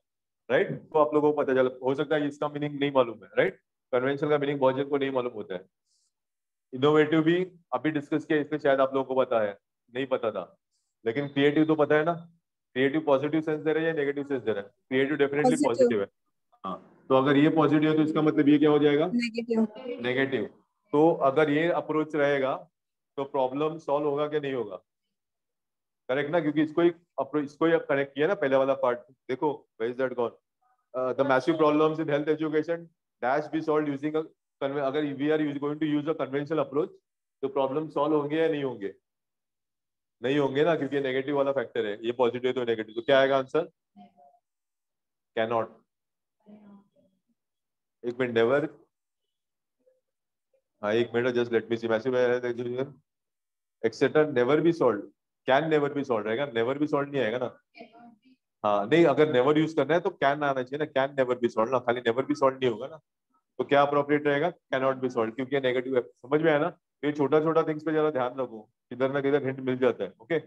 राइट? तो आप लोगों को पता चला, हो सकता है इसका मीनिंग नहीं मालूम है, राइट? कन्वेंशनल का मीनिंग बहुत जन को नहीं मालूम होता है. इनोवेटिव भी अभी डिस्कस किया, इसलिए शायद आप लोगों को पता है, नहीं पता था. लेकिन क्रिएटिव तो पता है ना? क्रिएटिव पॉजिटिव सेंस दे रहा है या नेगेटिव सेंस दे रहा है? Creative definitely positive. पॉजिटिव है. हाँ, तो अगर ये पॉजिटिव है तो इसका मतलब ये क्या हो जाएगा? नेगेटिव. नेगेटिव. तो अगर ये अप्रोच रहेगा तो प्रॉब्लम सॉल्व होगा कि नहीं होगा? करेक्ट ना? क्योंकि इसको ही कनेक्ट किया ना पहले वाला पार्ट. देखो, where is that gone? The massive problems in health education dash be solved using अगर we are going to use a conventional approach तो प्रॉब्लम सॉल्व होंगे या नहीं होंगे? नहीं होंगे ना, क्योंकि नेगेटिव वाला फैक्टर है. ये पॉजिटिव है तो नेगेटिव. तो क्या आएगा आंसर? कैनॉट. एक मिनट, नेवर. हाँ, एक मिनट, just let me see. Massive etcetera never be solve. Can never be solve रहेगा, नेवर बी सॉल्व नहीं आएगा ना. हाँ नहीं, अगर नेवर यूज करना है तो कैन आना चाहिए ना. कैन नेवर बी सॉल्व ना, खाली नेवर बी सॉल्व नहीं होगा ना. तो क्या अप्रोप्रिएट रहेगा? कैन नॉट बी सॉल्व, क्योंकि नेगेटिव है. समझ में आया ना? तो ये छोटा छोटा थिंग्स पे ज्यादा ध्यान रखो, किधर ना किधर हिंट मिल जाता है. ओके,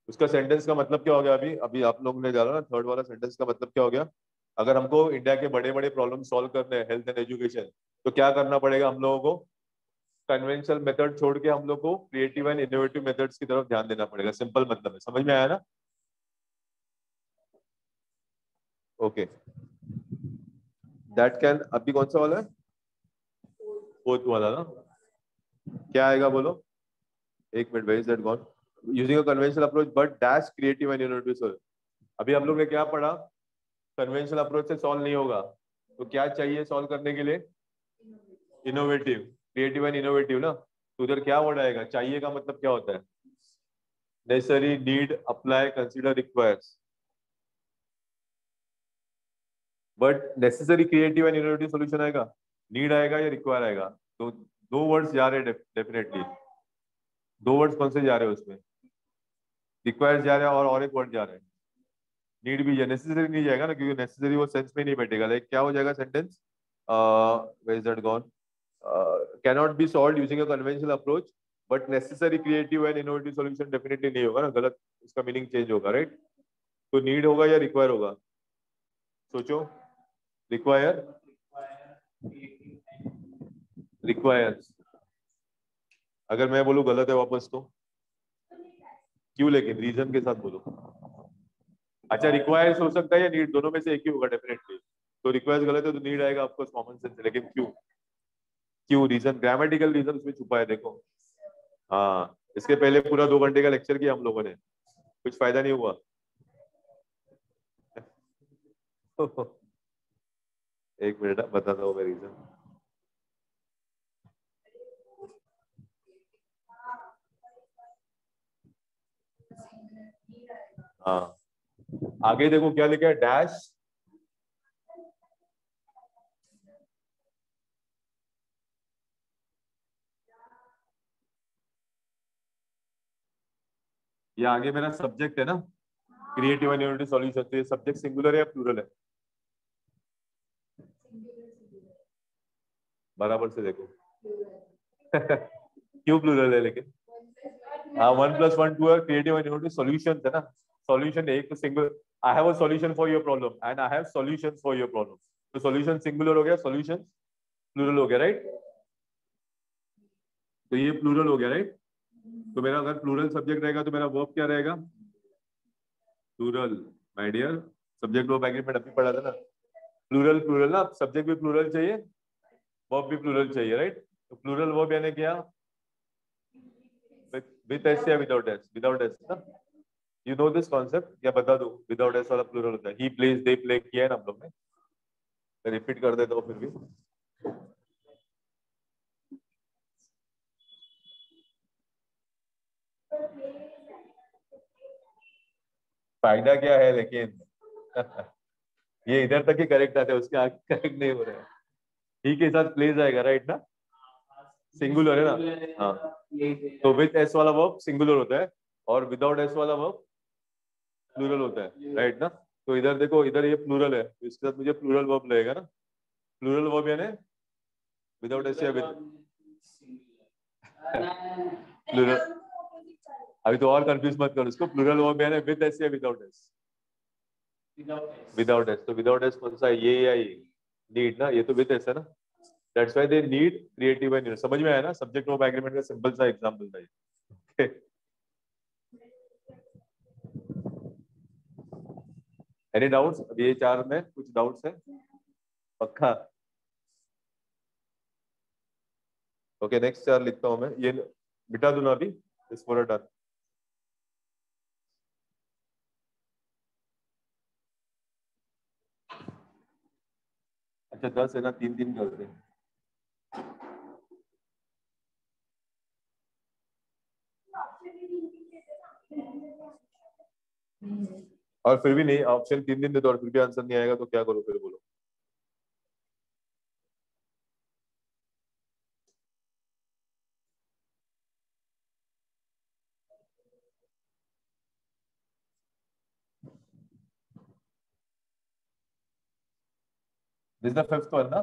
उसका सेंटेंस का मतलब क्या हो गया? अभी अभी आप लोगों ने जाना ना, थर्ड वाला सेंटेंस का मतलब क्या हो गया? अगर हमको इंडिया के बड़े बड़े प्रॉब्लम सॉल्व करने हैं हेल्थ एंड एजुकेशन, तो क्या करना पड़ेगा हम लोगों को? कन्वेंशनल मेथड छोड़ के हम लोग को क्रिएटिव एंड इनोवेटिव मेथड्स की तरफ ध्यान देना पड़ेगा. सिंपल मतलब है. समझ में आया ना? Okay, that can. अभी कौन सा वाला है? फोर्थ वाला ना. क्या आएगा बोलो? एक मिनट, where is that gone? Using a conventional approach but dash creative and innovative solve. अभी हम लोग ने क्या पढ़ा? कन्वेंशनल अप्रोच से सॉल्व नहीं होगा, तो क्या चाहिए सॉल्व करने के लिए? इनोवेटिव. क्रिएटिव एंड इनोवेटिव ना. तो उधर क्या वर्ड आएगा? चाहिए का मतलब क्या होता है? Necessary, need, apply, consider, requires. But necessary, creative and innovative solution आएगा, नीड आएगा या रिक्वायर आएगा? तो दो वर्ड्स जा रहे हैं डेफिनेटली. दो वर्ड्स कौन से जा रहे हैं उसमें? रिक्वायर्स जा रहा है और एक वर्ड जा रहा है. नीड भी जाए, नेसेसरी नहीं जाएगा ना, क्योंकि नेसेसरी वो सेंस में नहीं बैठेगा. लाइक क्या हो जाएगा sentence? Where is that gone? Cannot be solve using a conventional approach but necessary, creative and innovative solution definitely नहीं होगा ना. गलत, उसका मीनिंग चेंज होगा, राइट? तो नीड होगा या रिक्वायर होगा? सोचो. रिक्वायर. रिक्वायर्स. अगर मैं बोलूं गलत है वापस तो क्यों? लेकिन रीजन के साथ बोलो. अच्छा, रिक्वायर्स हो सकता है या नीड, दोनों में से एक ही होगा डेफिनेटली. तो रिक्वायर्स गलत है तो नीड आएगा, आपको कॉमन सेंस है. लेकिन क्यों? क्यों? रीजन, ग्रामेटिकल रीजन उसमें छुपा है, देखो. हाँ, इसके पहले पूरा 2 घंटे का लेक्चर किया हम लोगों ने, कुछ फायदा नहीं हुआ. एक मिनट, बताता हूँ मैं रीजन. हाँ, आगे देखो क्या लिखा है? डैश ये आगे मेरा सब्जेक्ट है ना, क्रिएटिव एंड इनोवेटिव सॉल्यूशन, तो ये सब्जेक्ट सिंगुलर है या प्लूरल है? बराबर से देखो। क्यों प्लूरल है लेकिन? हाँ, 1+1 2 है, क्रिएटिव एंड इनोवेटिव सॉल्यूशन है ना, सॉल्यूशन एक तो single, I have a solution for your problem and I have solutions for your problem, तो सॉल्यूशन सिंगुलर हो गया, सॉल्यूशन प्लूरल हो गया, राइट? तो ये प्लूरल हो गया, राइट? तो मेरा अगर प्लूरल सब्जेक्ट रहेगा तो मेरा वर्ब क्या रहेगा? Plural. My dear, subject verb agreement अभी पढ़ा था ना, प्लूरल प्लूरल ना, सब्जेक्ट भी प्लूरल चाहिए, वर्ब भी प्लूरल चाहिए, राइट? तो प्लूरल वर्ब यानी क्या? विद एस या विदाउट एस? विदाउट एस ना, यू नो दिस कॉन्सेप्ट, क्या बता दो? विदाउट एस वाला प्लूरल होता है, ही प्लेज दे प्ले, किया है ना हम लोग ने, रिपीट कर देता हूँ फिर भी। फायदा क्या है लेकिन? ये इधर तक ही करेक्ट आते हैं, उसके आगे करेक्ट नहीं हो रहा है। ही के साथ प्लेज आएगा, राइट ना, सिंगुलर है ना, हाँ। तो विद एस वाला वर्ब सिंगुलर होता है और विदाउट एस वाला वर्ब प्लूरल होता है, राइट ना? तो इधर देखो, इधर ये प्लूरल है, तो इसके साथ मुझे प्लूरल वर्ब लगेगा ना, प्लूरल वर्ब यानी विदाउट एस या विद प्लूरल। अभी तो और कंफ्यूज मत करो इसको, प्लूरल वर्ब यानी विद एस या विदाउट एस? Without S. तो विदाउट एस कौन सा है, ये या ये? नीड ना, ये तो विद एस है ना, that's why they need creative and, समझ में आया ना? सब्जेक्ट वर्ब एग्रीमेंट का सिंपल सा एग्जांपल था ये। Any doubts? अब ये चार में कुछ डाउट्स है? पक्का? ओके, नेक्स्ट चार लिखता हूं मैं, ये मिटा दूं ना अभी, इस फॉर डन। अच्छा 10 है ना, 3 3 करते हैं। और फिर भी नहीं, ऑप्शन 3 3 दे दो और फिर भी आंसर नहीं आएगा तो क्या करो फिर, बोलो? दिस द फिफ्थ वन ना?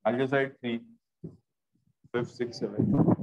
I'll just write 3, 5, 6, 7.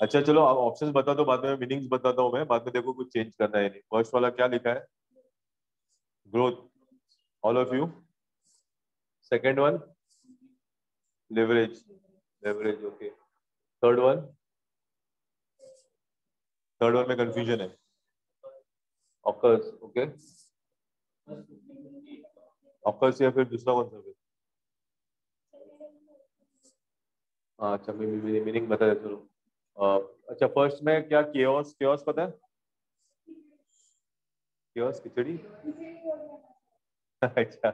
अच्छा चलो आप ऑप्शंस बता दो, बाद में मीनिंग्स बताता हूँ मैं, बाद में देखो कुछ चेंज करना है नहीं। फर्स्ट वाला क्या लिखा है? Growth, all of you. Second one leverage, leverage okay. Third one, third one में कंफ्यूजन है, ऑकर्स ओके। ऑकर्स या फिर दूसरा कौन सा फिर? हाँ अच्छा मीनिंग बता देते चलो। अच्छा फर्स्ट में क्या केओस, केओस पता है? केओस खिचड़ी अच्छा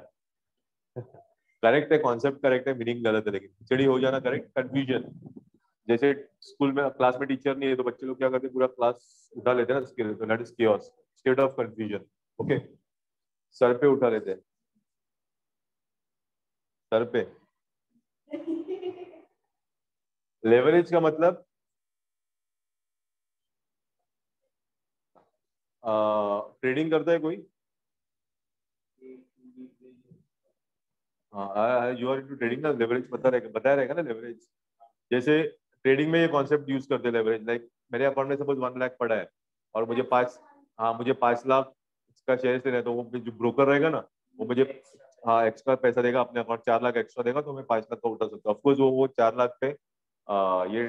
करेक्ट है, कॉन्सेप्ट करेक्ट है, मीनिंग गलत है, लेकिन खिचड़ी हो जाना करेक्ट। कंफ्यूजन, जैसे स्कूल में क्लास में टीचर नहीं है तो बच्चे लोग क्या करते हैं, पूरा क्लास उठा लेते हैं ना, तो that is chaos, state of confusion okay. Sir पे उठा लेते हैं, सर पे। लेवरेज का मतलब ट्रेडिंग करता है कोई? हाँ यू आर इनटू ट्रेडिंग ना, लेवरेज बताया रहेगा ना लेवरेज। जैसे ट्रेडिंग में ये कॉन्सेप्ट यूज करते हैं लेवरेज, लाइक मेरे अकाउंट में सपोज 1 लाख पड़ा है और मुझे 5, हाँ मुझे 5 लाख का शेयर देना है, तो वो जो ब्रोकर रहेगा ना वो मुझे हाँ एक्स्ट्रा पैसा देगा, अपने अकाउंट 4 लाख एक्स्ट्रा देगा, तो मैं 5 लाख का उठा सकता हूँ। ऑफकोर्स वो 4 लाख पे ये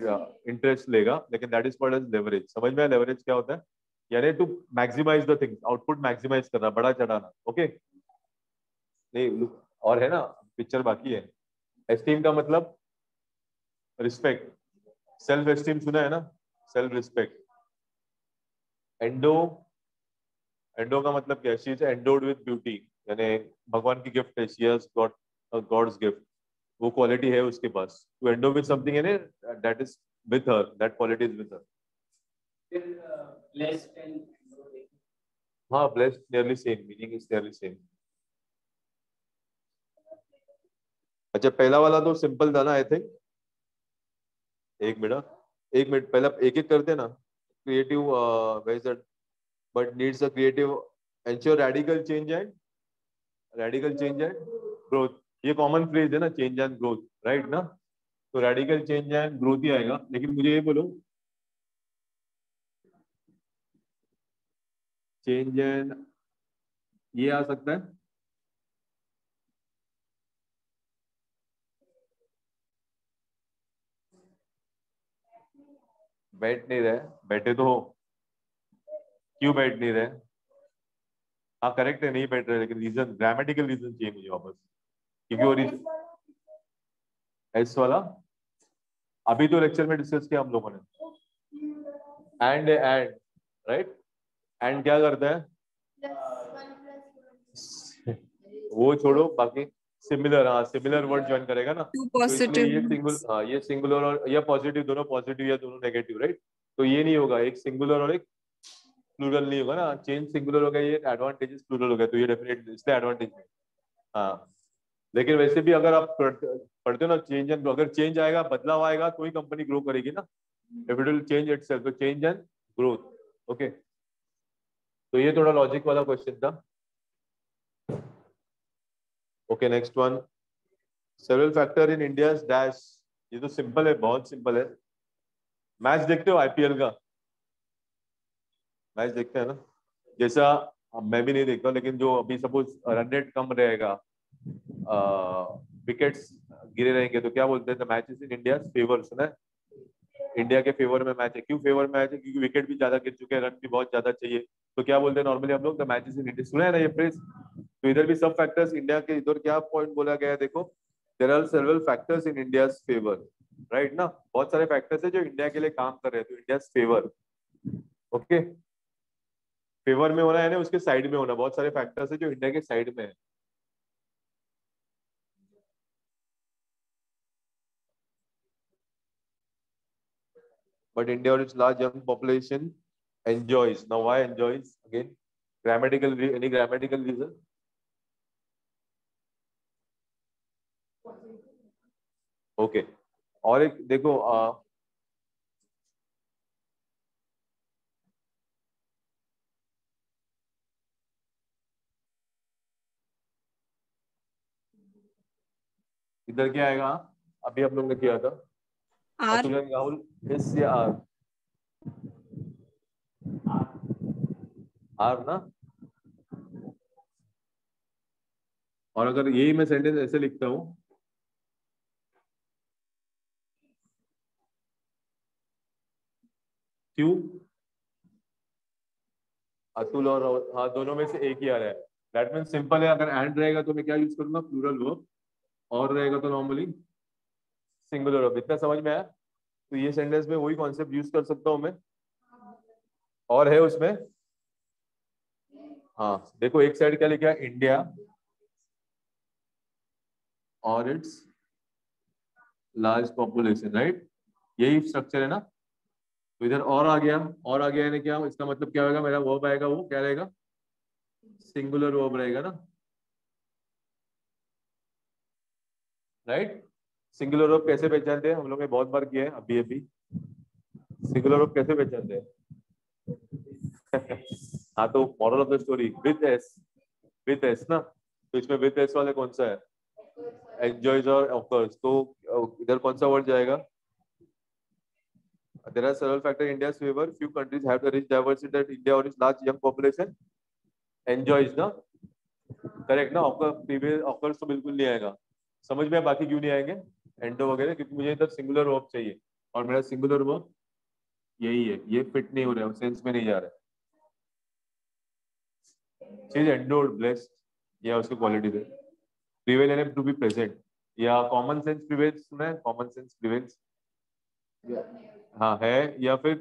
इंटरेस्ट लेगा, लेकिन that is called as leverage. समझ में आया लेवरेज क्या होता है? यानी to maximise the things, output maximise करना, बड़ा चढ़ाना ओके। नहीं और है ना, पिक्चर बाकी है। एस्टीम का मतलब रिस्पेक्ट, सेल्फ एस्टीम सुना है ना, सेल्फ रिस्पेक्ट। एंडो, एंडो का मतलब क्या? She is endowed with beauty, यानी भगवान की गिफ्ट है, she has got God's gift, वो क्वालिटी है उसके पास। टू एंडो विद समथिंग यानी that is with her, that quality is with her. हाँ blessed nearly same, meaning is nearly same. अच्छा पहला वाला तो सिंपल था ना आई थिंक। एक मिनट, एक मिनट, पहला एक एक करते ना। Creative but needs a creative, ensure radical change and, radical change and growth, ये कॉमन फ्रेज है ना, चेंज एंड ग्रोथ राइट ना। तो रेडिकल चेंज एंड ग्रोथ ही आएगा, लेकिन मुझे ये बोलो चेंज एंड ये आ सकता है? बैठ नहीं रहे, बैठे तो हो, क्यों बैठ नहीं रहे? हाँ करेक्ट है, नहीं बैठ रहे, लेकिन रीजन, ग्रामेटिकल रीजन चाहिए मुझे वापस, क्योंकि वो एस वाला अभी तो लेक्चर में डिस्कस किया हम लोगों ने। एंड राइट, एंड क्या करता है? वो छोड़ो, बाकी सिमिलर, हाँ सिमिलर वर्ड ज्वाइन करेगा ना, Two तो इसलिए positive ये ones. सिंगुलर, हाँ ये सिंगुलर और या पॉजिटिव, दोनों पॉजिटिव या दोनों नेगेटिव राइट। तो ये नहीं होगा, एक सिंगुलर और एक प्लूरल नहीं होगा ना, चेंज सिंगुलर हो गया, ये एडवांटेजेस प्लूरल हो गया, तो ये डेफिनेटली इसलिए एडवांटेज है। हाँ लेकिन वैसे भी अगर आप पढ़ते हो ना चेंज एंड, अगर चेंज आएगा, बदलाव आएगा तो ही कंपनी ग्रो करेगी ना। If it will change itself, तो चेंज एंड ग्रोथ ओके। तो ये थोड़ा लॉजिक वाला क्वेश्चन था okay. Next one, several factor in India dash, ये तो सिंपल है, बहुत सिंपल है। मैच देखते हो आईपीएल का? मैच देखते हैं ना, जैसा मैं भी नहीं देखता, लेकिन जो अभी सपोज रन रेट कम रहेगा, विकेट्स गिरे रहेंगे, तो क्या बोलते हैं? The match is in India favour, सुना है? इंडिया के फेवर में मैच है। क्यों फेवर में मैच है? क्योंकि विकेट भी ज्यादा गिर चुके हैं, रन भी बहुत ज्यादा चाहिए, तो क्या बोलते हैं नॉर्मली हम लोग? The match is in India, सुना है ना ये फ्रेज? तो इधर भी सब फैक्टर्स इंडिया के, इधर क्या पॉइंट बोला गया है देखो, there are several factors in India's favour right ना, बहुत सारे फैक्टर्स है जो इंडिया के लिए काम कर रहे हैं, तो इंडिया फेवर ओके। फेवर में होना है ना, उसके साइड में होना, बहुत सारे फैक्टर्स है जो इंडिया के साइड में है। But India with its large young population enjoys. Now, why enjoys? Again, any grammatical reason? Okay. और एक देखो इधर क्या आएगा? अभी हम लोग ने किया था R. Atul and Rahul, S या आर? आर ना। और अगर यही मैं सेंटेंस ऐसे लिखता हूं, क्यों, अतुल और हाँ दोनों में से एक ही आ रहा है, दैट मीन सिंपल है। अगर एंड रहेगा तो मैं क्या यूज करूंगा, प्लूरल वर्ब, और रहेगा तो नॉर्मली सिंगुलर वर्ब। इतना समझ में आया? तो ये सेंटेंस में वही कॉन्सेप्ट यूज कर सकता हूं मैं। और है उसमें, हाँ देखो एक साइड क्या लिखा है, इंडिया और इट्स लार्ज पॉपुलेशन, राइट, यही स्ट्रक्चर है ना। तो इधर और आ गया, और आ गया यानी क्या, इसका मतलब क्या होगा, मेरा वर्ब आएगा वो क्या रहेगा, सिंगुलर वर्ब रहेगा ना, राइट। सिंगुलर वर्ब कैसे पहचानते हैं, हम लोग ने बहुत बार किया है अभी अभी। सिंगुलर वर्ब कैसे पहचानते हैं? हाँ तो moral of the story, with S, with S ना। तो इसमें विथ एस वाले कौन सा है, एंजॉयज और ऑफर्स। तो इधर कौन सा वर्ड जाएगा, there are several factors in India's favor, few countries have the rich diversity that India or its large young population enjoys ना, करेक्ट ना। आपका प्रीवियस ऑफर्स तो बिल्कुल नहीं आएगा, समझ में बाकी क्यों नहीं आएंगे एंडो वगैरह, क्योंकि मुझे इधर सिंगुलर वर्ब चाहिए, और मेरा सिंगुलर वर्ब यही है, ये फिट नहीं हो रहा है, सेंस में नहीं जा रहा है। चीज एंडोर्ड ब्लेस्ड या उसकी क्वालिटी दे, प्रिवेल यानी टू बी प्रेजेंट, या कॉमन सेंस प्रिवेल्स में, कॉमन सेंस प्रिवेल्स हाँ है, या फिर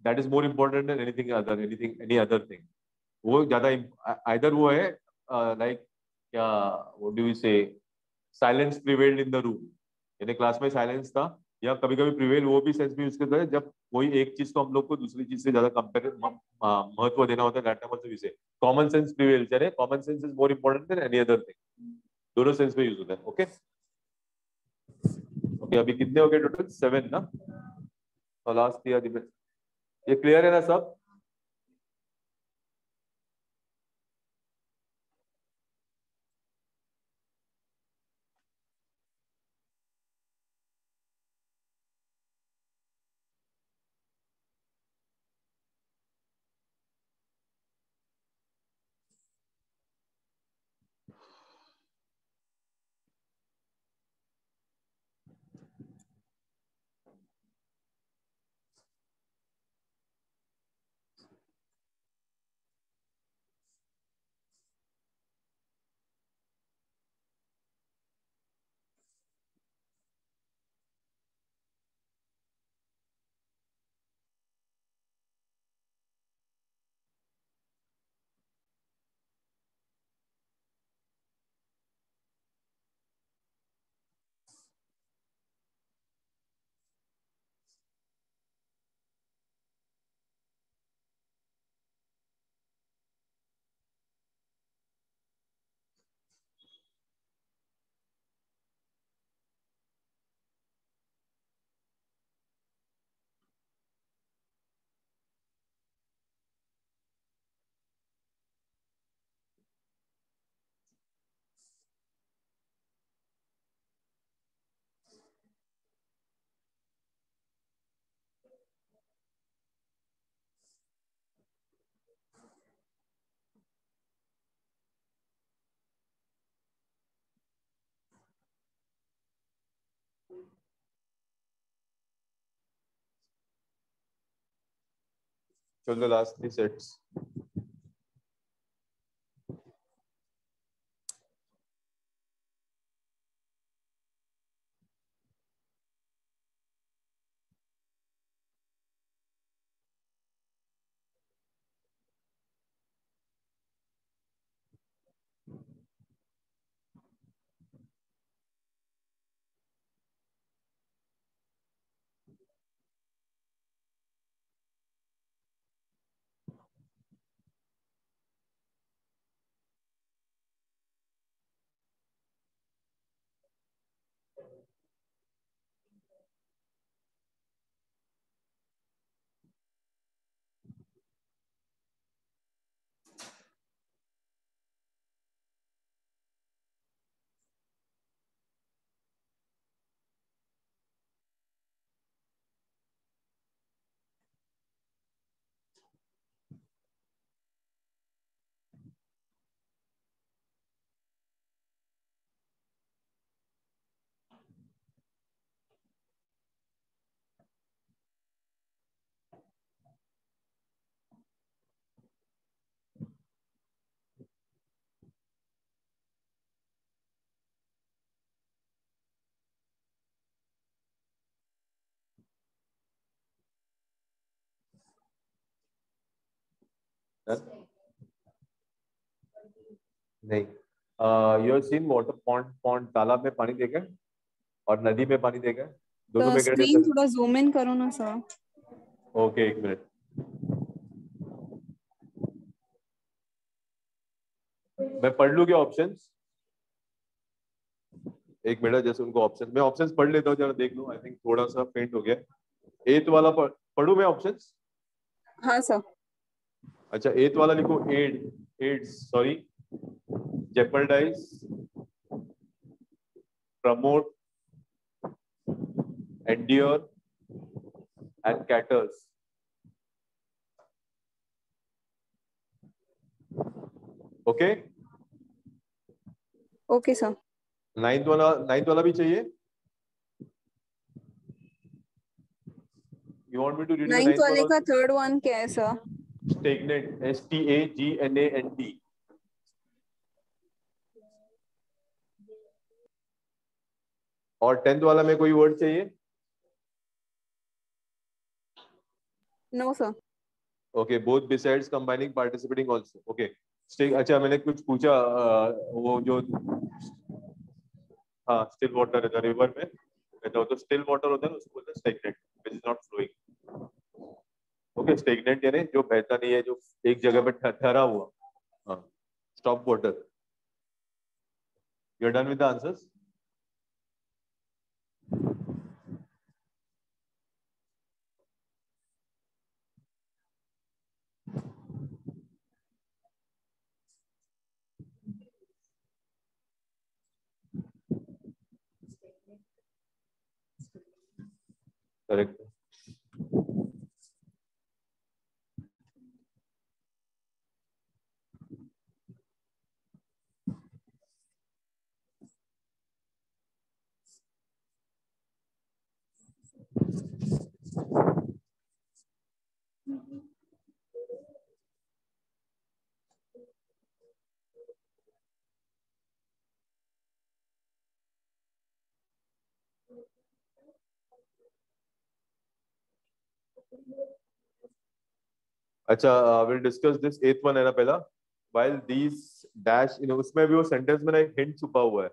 that is more important than anything other, anything any other thing. वो ज्यादा आइदर वो है लाइक क्या, व्हाट डू वी से, silence prevailed in the room, यानी क्लास में साइलेंस था, या कभी कभी प्रिवेल वो भी सेंस में यूज करता है जब कोई एक चीज को हम लोग को दूसरी चीज से ज्यादा कंपेयर महत्व देना होता है, दैट टाइम आल्सो वी से कॉमन सेंस प्रिवेल्स, यानी common sense is more important then any other thing. दोनों सेंस में यूज होता है। ओके ओके, अभी कितने हो गए टोटल, 7 ना, और लास्ट ईयर ये क्लियर है ना सब। चलो लास्ट 3 सेट्स। नहीं, you have seen water pond, pond तालाब में पानी देखा है और नदी में पानी देखा है, दोनों तो में क्या स्क्रीन डिफरेंस? थोड़ा जूम इन करो ना सर। ओके, एक मिनट। मैं पढ़ लूँ क्या ऑप्शंस? एक मिनट, जैसे उनको ऑप्शन, मैं ऑप्शंस पढ़ लेता हूँ, जरा देख लूँ। आई थिंक थोड़ा सा फेंट हो गया। एथ वाला पढ़ूँ मैं ऑप्शंस? हाँ सर। अच्छा, एथ वाला लिखो। Aids, sorry, jeopardize, promote, endure and caters. Okay, okay sir. Ninth वाला भी चाहिए? You want me to read you the ninth ninth one वाले का also? थर्ड वन क्या है सर? Stagnant, STAGNANT. और टेंथ वाला में कोई वर्ड चाहिए? No sir. Okay, both besides, combining, participating also. Okay, अच्छा, मैंने कुछ पूछा, वो जो, हाँ, स्टिल वाटर है रिवर में, तो स्टिल वाटर होता है, उसको बोलते हैं stagnant, which is not flowing. Okay, stagnant यानी जो बहता नहीं है, जो एक जगह पे ठहरा हुआ। हाँ, stop water. You are done with the answers? Correct. अच्छा, will discuss this eighth one है ना पहला। while these dash, उसमें भी वो सेंटेंस में ना एक हिंट छुपा हुआ है।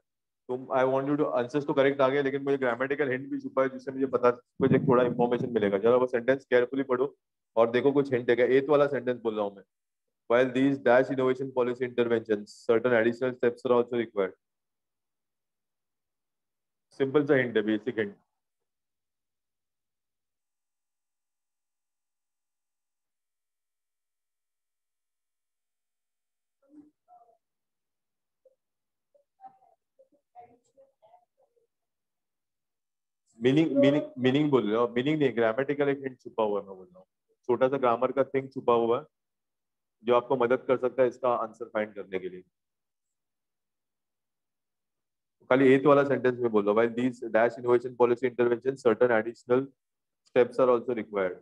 तुम, I want you two answers तो करेक्ट आ गए, लेकिन मुझे ग्रामेटिकल हिंट भी छुपा है, जिससे मुझे पता, मुझे थोड़ा इंफॉर्मेशन मिलेगा। जरा वो सेंटेंस केयरफुली पढ़ो और देखो, कुछ हिंट है। एथ वाला सेंटेंस बोल रहा हूँ मैं। while these dash innovation policy interventions, certain additional steps are also required. Simple सा हिंट है, बेसिक हिंट। मीनिंग बोल रहे हो? मीनिंग नहीं, ग्रामेटिकल एक हिंट छुपा हुआ है, मैं बोल रहा हूँ। छोटा सा ग्रामर का थिंग छुपा हुआ है, जो आपको मदद कर सकता है इसका आंसर फाइंड करने के लिए। खाली एथ वाला सेंटेंस में बोल रहा हूँ, while these dash innovation policy interventions, certain additional steps are also required.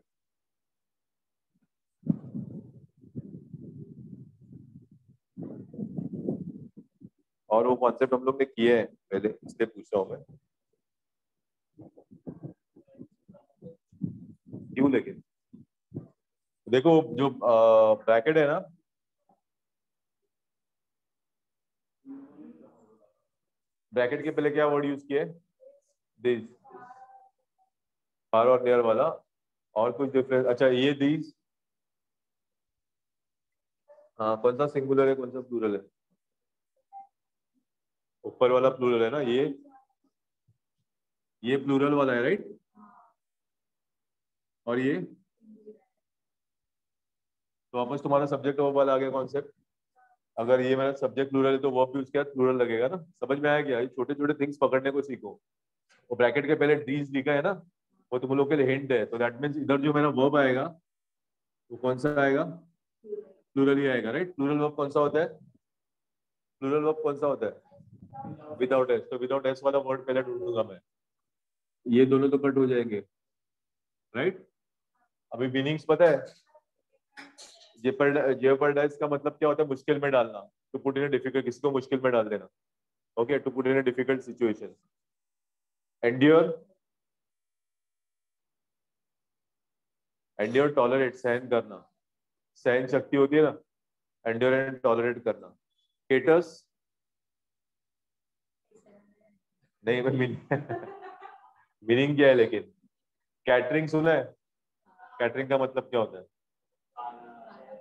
और वो कॉन्सेप्ट हम लोग ने किए हैं पहले, इसलिए पूछ रहा हूँ मैं। क्यों? लेकिन देखो, जो ब्रैकेट है ना, ब्रैकेट के पहले क्या वर्ड यूज किया है? दिस, फार और नियर वाला। और कुछ डिफरेंस? अच्छा, ये दिस, हाँ, कौन सा सिंगुलर है, कौन सा प्लूरल है? ऊपर वाला प्लूरल है ना, ये प्लूरल वाला है, राइट? और ये तो वापस तुम्हारा सब्जेक्ट वर्ब वाला आ गया कॉन्सेप्ट। अगर ये मेरा सब्जेक्ट प्लूरल है तो वर्ब भी उसके बाद प्लूरल लगेगा ना। समझ में आया क्या? ये छोटे छोटे थिंग्स पकड़ने को सीखो। वो ब्रैकेट के पहले डीज लिखा है ना, वो तुम लोग के लिए हिंट है। तो दैट मीन्स इधर जो मेरा वर्ब आएगा वो कौन सा आएगा? प्लूरल ही आएगा, राइट? प्लूरल वर्ब कौन सा होता है? प्लूरल वर्ब कौन सा होता है? Without S. तो विदाउट एस वाला वर्ड पहले ढूंढूंगा मैं। ये दोनों तो कट हो जाएंगे, राइट? अभी मीनिंग्स पता है? जेपर्डाइज का मतलब क्या होता है? मुश्किल में डालना। To put in a difficult, किसी को मुश्किल में डाल देना। Okay, to put in a difficult situation. Endure, endure, tolerate, सहन करना। सहन शक्ति होती है ना, एंड्योर एंड टॉलरेट करना। केटर्स नहीं, मीनिंग क्या है लेकिन? कैटरिंग सुना है? कैटरिंग का मतलब क्या होता है?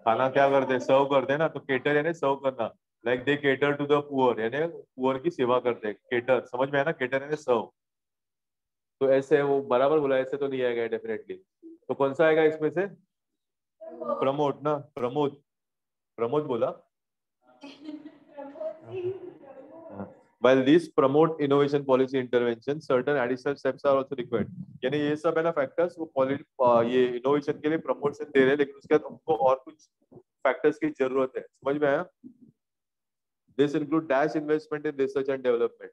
खाना क्या करते हैं? सर्व करते हैं ना। तो केटर यानी सर्व करना। Like they cater to the poor, यानी पुअर की सेवा करते हैं। केटर समझ में आया ना? केटर यानी सर्व। तो ऐसे वो बराबर बोला, ऐसे तो नहीं आएगा डेफिनेटली। तो कौन सा आएगा इसमें से? प्रमोट ना, प्रमोद, प्रमोद बोला। While these promote innovation policy intervention, certain additional steps are also required. यानी ये सब है ना फैक्टर्स, वो ये इनोवेशन के लिए प्रमोशन दे रहे हैं, लेकिन उसके बाद हमको और कुछ फैक्टर्स की जरूरत है। समझ में आया? This include dash investment in research and development.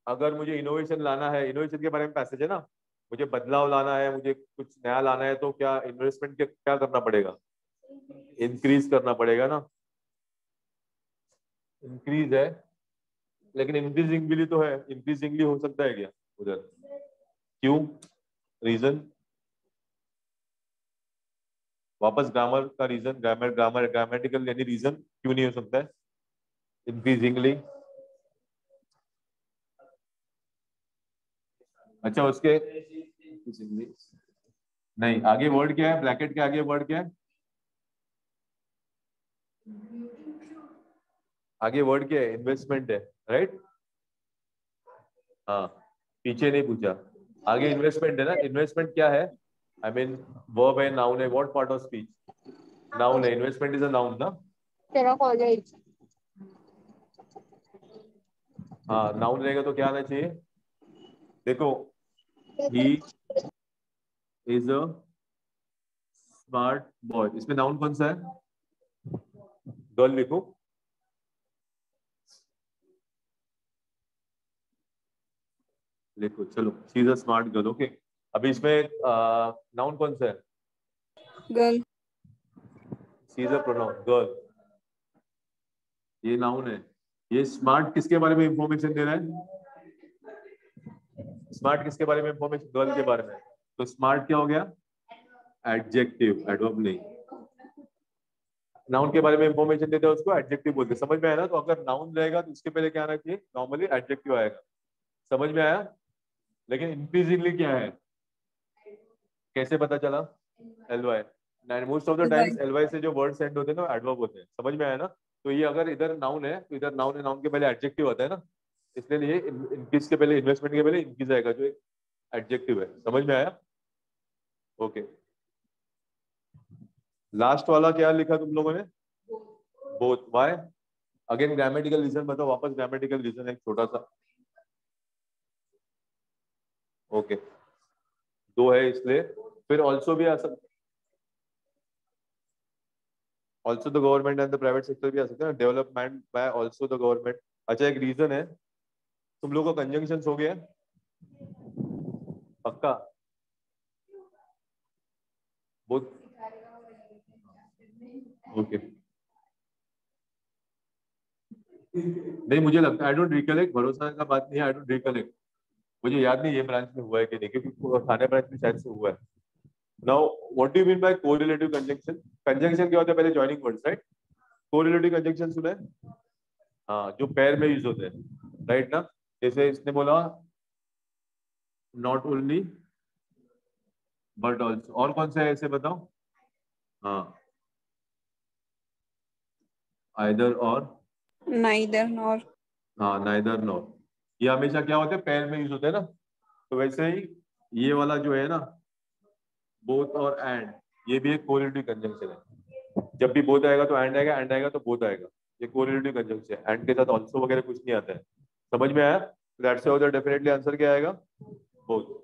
अगर मुझे इनोवेशन लाना है, इनोवेशन के बारे में पैसेज है ना, मुझे बदलाव लाना है, मुझे कुछ नया लाना है, तो क्या इन्वेस्टमेंट क्या करना पड़ेगा? इंक्रीज करना पड़ेगा ना। इंक्रीज है, लेकिन इंक्रीजिंगली तो है, इंक्रीजिंगली हो सकता है क्या उधर? क्यों? रीजन वापस ग्रामर का रीजन, ग्रामेटिकल यानी रीजन क्यों नहीं हो सकता है इंक्रीजिंगली? अच्छा, उसके नहीं, आगे वर्ड क्या है? ब्रैकेट के आगे वर्ड क्या है? आगे वर्ड क्या है? इन्वेस्टमेंट है, राइट? हाँ, पीछे नहीं पूछा, आगे इन्वेस्टमेंट है ना। इन्वेस्टमेंट क्या है? आई मीन वर्ब है, नाउन है, what part of speech? Noun है। इन्वेस्टमेंट इज अ नाउन ना। तेरा कॉलेज हाँ, नाउन रहेगा तो क्या आना चाहिए? देखो, he is a smart boy, इसमें नाउन कौन सा है? गर्ल लिखो। लिखो, चलो, she is a smart girl. Okay, अभी इसमें नाउन कौन सा है? Girl. She is a pronoun, girl, ये नाउन है। ये स्मार्ट किसके बारे में इंफॉर्मेशन दे रहा है? स्मार्ट किसके बारे में इंफॉर्मेशन? गर्ल के बारे में। तो स्मार्ट क्या हो गया? एडजेक्टिव, एडवर्ब नहीं। नाउन के बारे में इंफॉर्मेशन देते हैं उसको एडजेक्टिव बोलते हैं। समझ में आया ना? तो अगर नाउन रहेगा तो उसके पहले क्या आना चाहिए? नॉर्मली एडजेक्टिव आएगा। समझ में आया? लेकिन इंक्रीजिंगली क्या है? कैसे पता चला? LY. Most of the LY. Times LY से जो वर्ड सेंड होते हैं ना, एडवर्ब होते हैं। समझ में आया ना? तो ये अगर इधर नाउन है तो इधर नाउन है, नाउन के पहले एडजेक्टिव आता है ना, इसलिए ये इंक्रीज के पहले, इन्वेस्टमेंट के पहले इंक्रीज आएगा, जो एडजेक्टिव है। समझ में आया? ओके, लास्ट वाला क्या लिखा तुम लोगों ने? Both. Why? Again grammatical reason बताओ, वापस ग्रामेटिकल रीजन एक छोटा सा। ओके, दो है इसलिए। फिर ऑल्सो भी आ सकता, also the government and the private sector भी आ सकता है ना, development bye also the government. अच्छा, एक रीजन है, तुम लोगों का कंजंक्शन हो गया है? पक्का? बोथ। ओके, नहीं मुझे लगता है, आई डोंट रिकलेक्ट, भरोसा का बात नहीं है, आई डोंट रिकलेक्ट, मुझे याद नहीं ये ब्रांच में हुआ है कि नहीं, क्योंकि थाने ब्रांच में शायद से हुआ है। Now what do you mean by correlative conjunction? Conjunction क्या होता है? पहले joining words, right? Correlative conjunction सुना है? हाँ, जो पैर में यूज होते हैं, राइट ना? जैसे इसने बोला नॉट ओनली बट ऑल्सो, और कौन सा है ऐसे बताओ? हाँ, आइदर और, नाइदर नॉर। हाँ, नाइदर नॉर, ये हमेशा क्या होते हैं? पैर में यूज होते हैं ना। तो वैसे ही ये वाला जो है ना, बोथ और एंड, ये भी एक कोरिलेटिव कंजंक्शन है। जब भी बोथ आएगा तो एंड आएगा, एंड आएगा तो बोथ आएगा। ये कोरिलेटिव कंजंक्शन है, एंड के साथ ऑल्सो वगैरह कुछ नहीं आता है। समझ में आया? दैट्स व्हाई डेफिनेटली आंसर क्या आएगा? बोथ।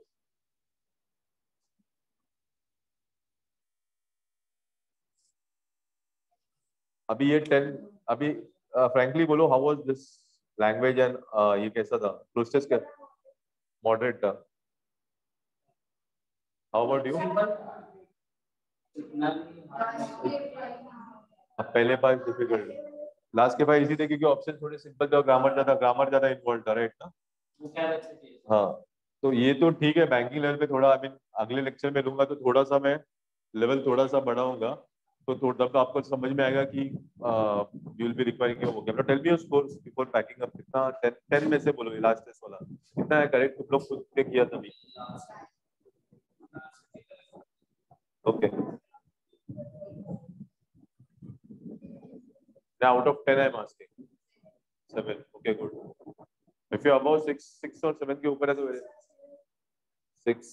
अभी ये 10, अभी फ्रैंकली बोलो, how was this language and ये कैसा था? प्रोसेस क्या? मॉडरेट था। How about you? अब पहले पार्ट डिफिकल्ट, लास्ट के पार्ट इजी थे क्योंकि ऑप्शन थोड़े सिंपल थे और ग्रामर ज्यादा इन्वॉल्व था, राइट ना? हाँ, तो ये तो ठीक है। बैंकिंग लेवल पे थोड़ा, आई मीन अगले लेक्चर में लूंगा तो थोड़ा सा मैं लेवल थोड़ा सा बढ़ाऊंगा, तो थोड़ा तब आपको समझ में आएगा कि you will be requiring your vocab. Tell me your scores before packing up. कितना 10 में से बोलो, लास्ट टेस्ट वाला कितना है करेक्ट? तुम लोग खुद ने किया तभी। Okay, now out of 10 I'm asking 7. Okay, good. If you're above 6 और 7 के ऊपर है तो 6।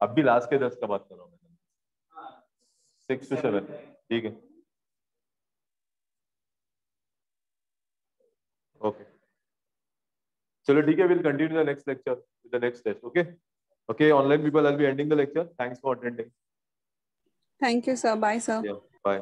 अब भी लास्ट के 10 का बात कर रहा हूँ मैं। 6 to 7 ठीक है। ओके चलो ठीक है, we'll continue the next lecture with the next test. Okay, online people, I'll be ending the lecture. Thanks for attending. Thank you, sir. Bye, sir. Yeah, bye.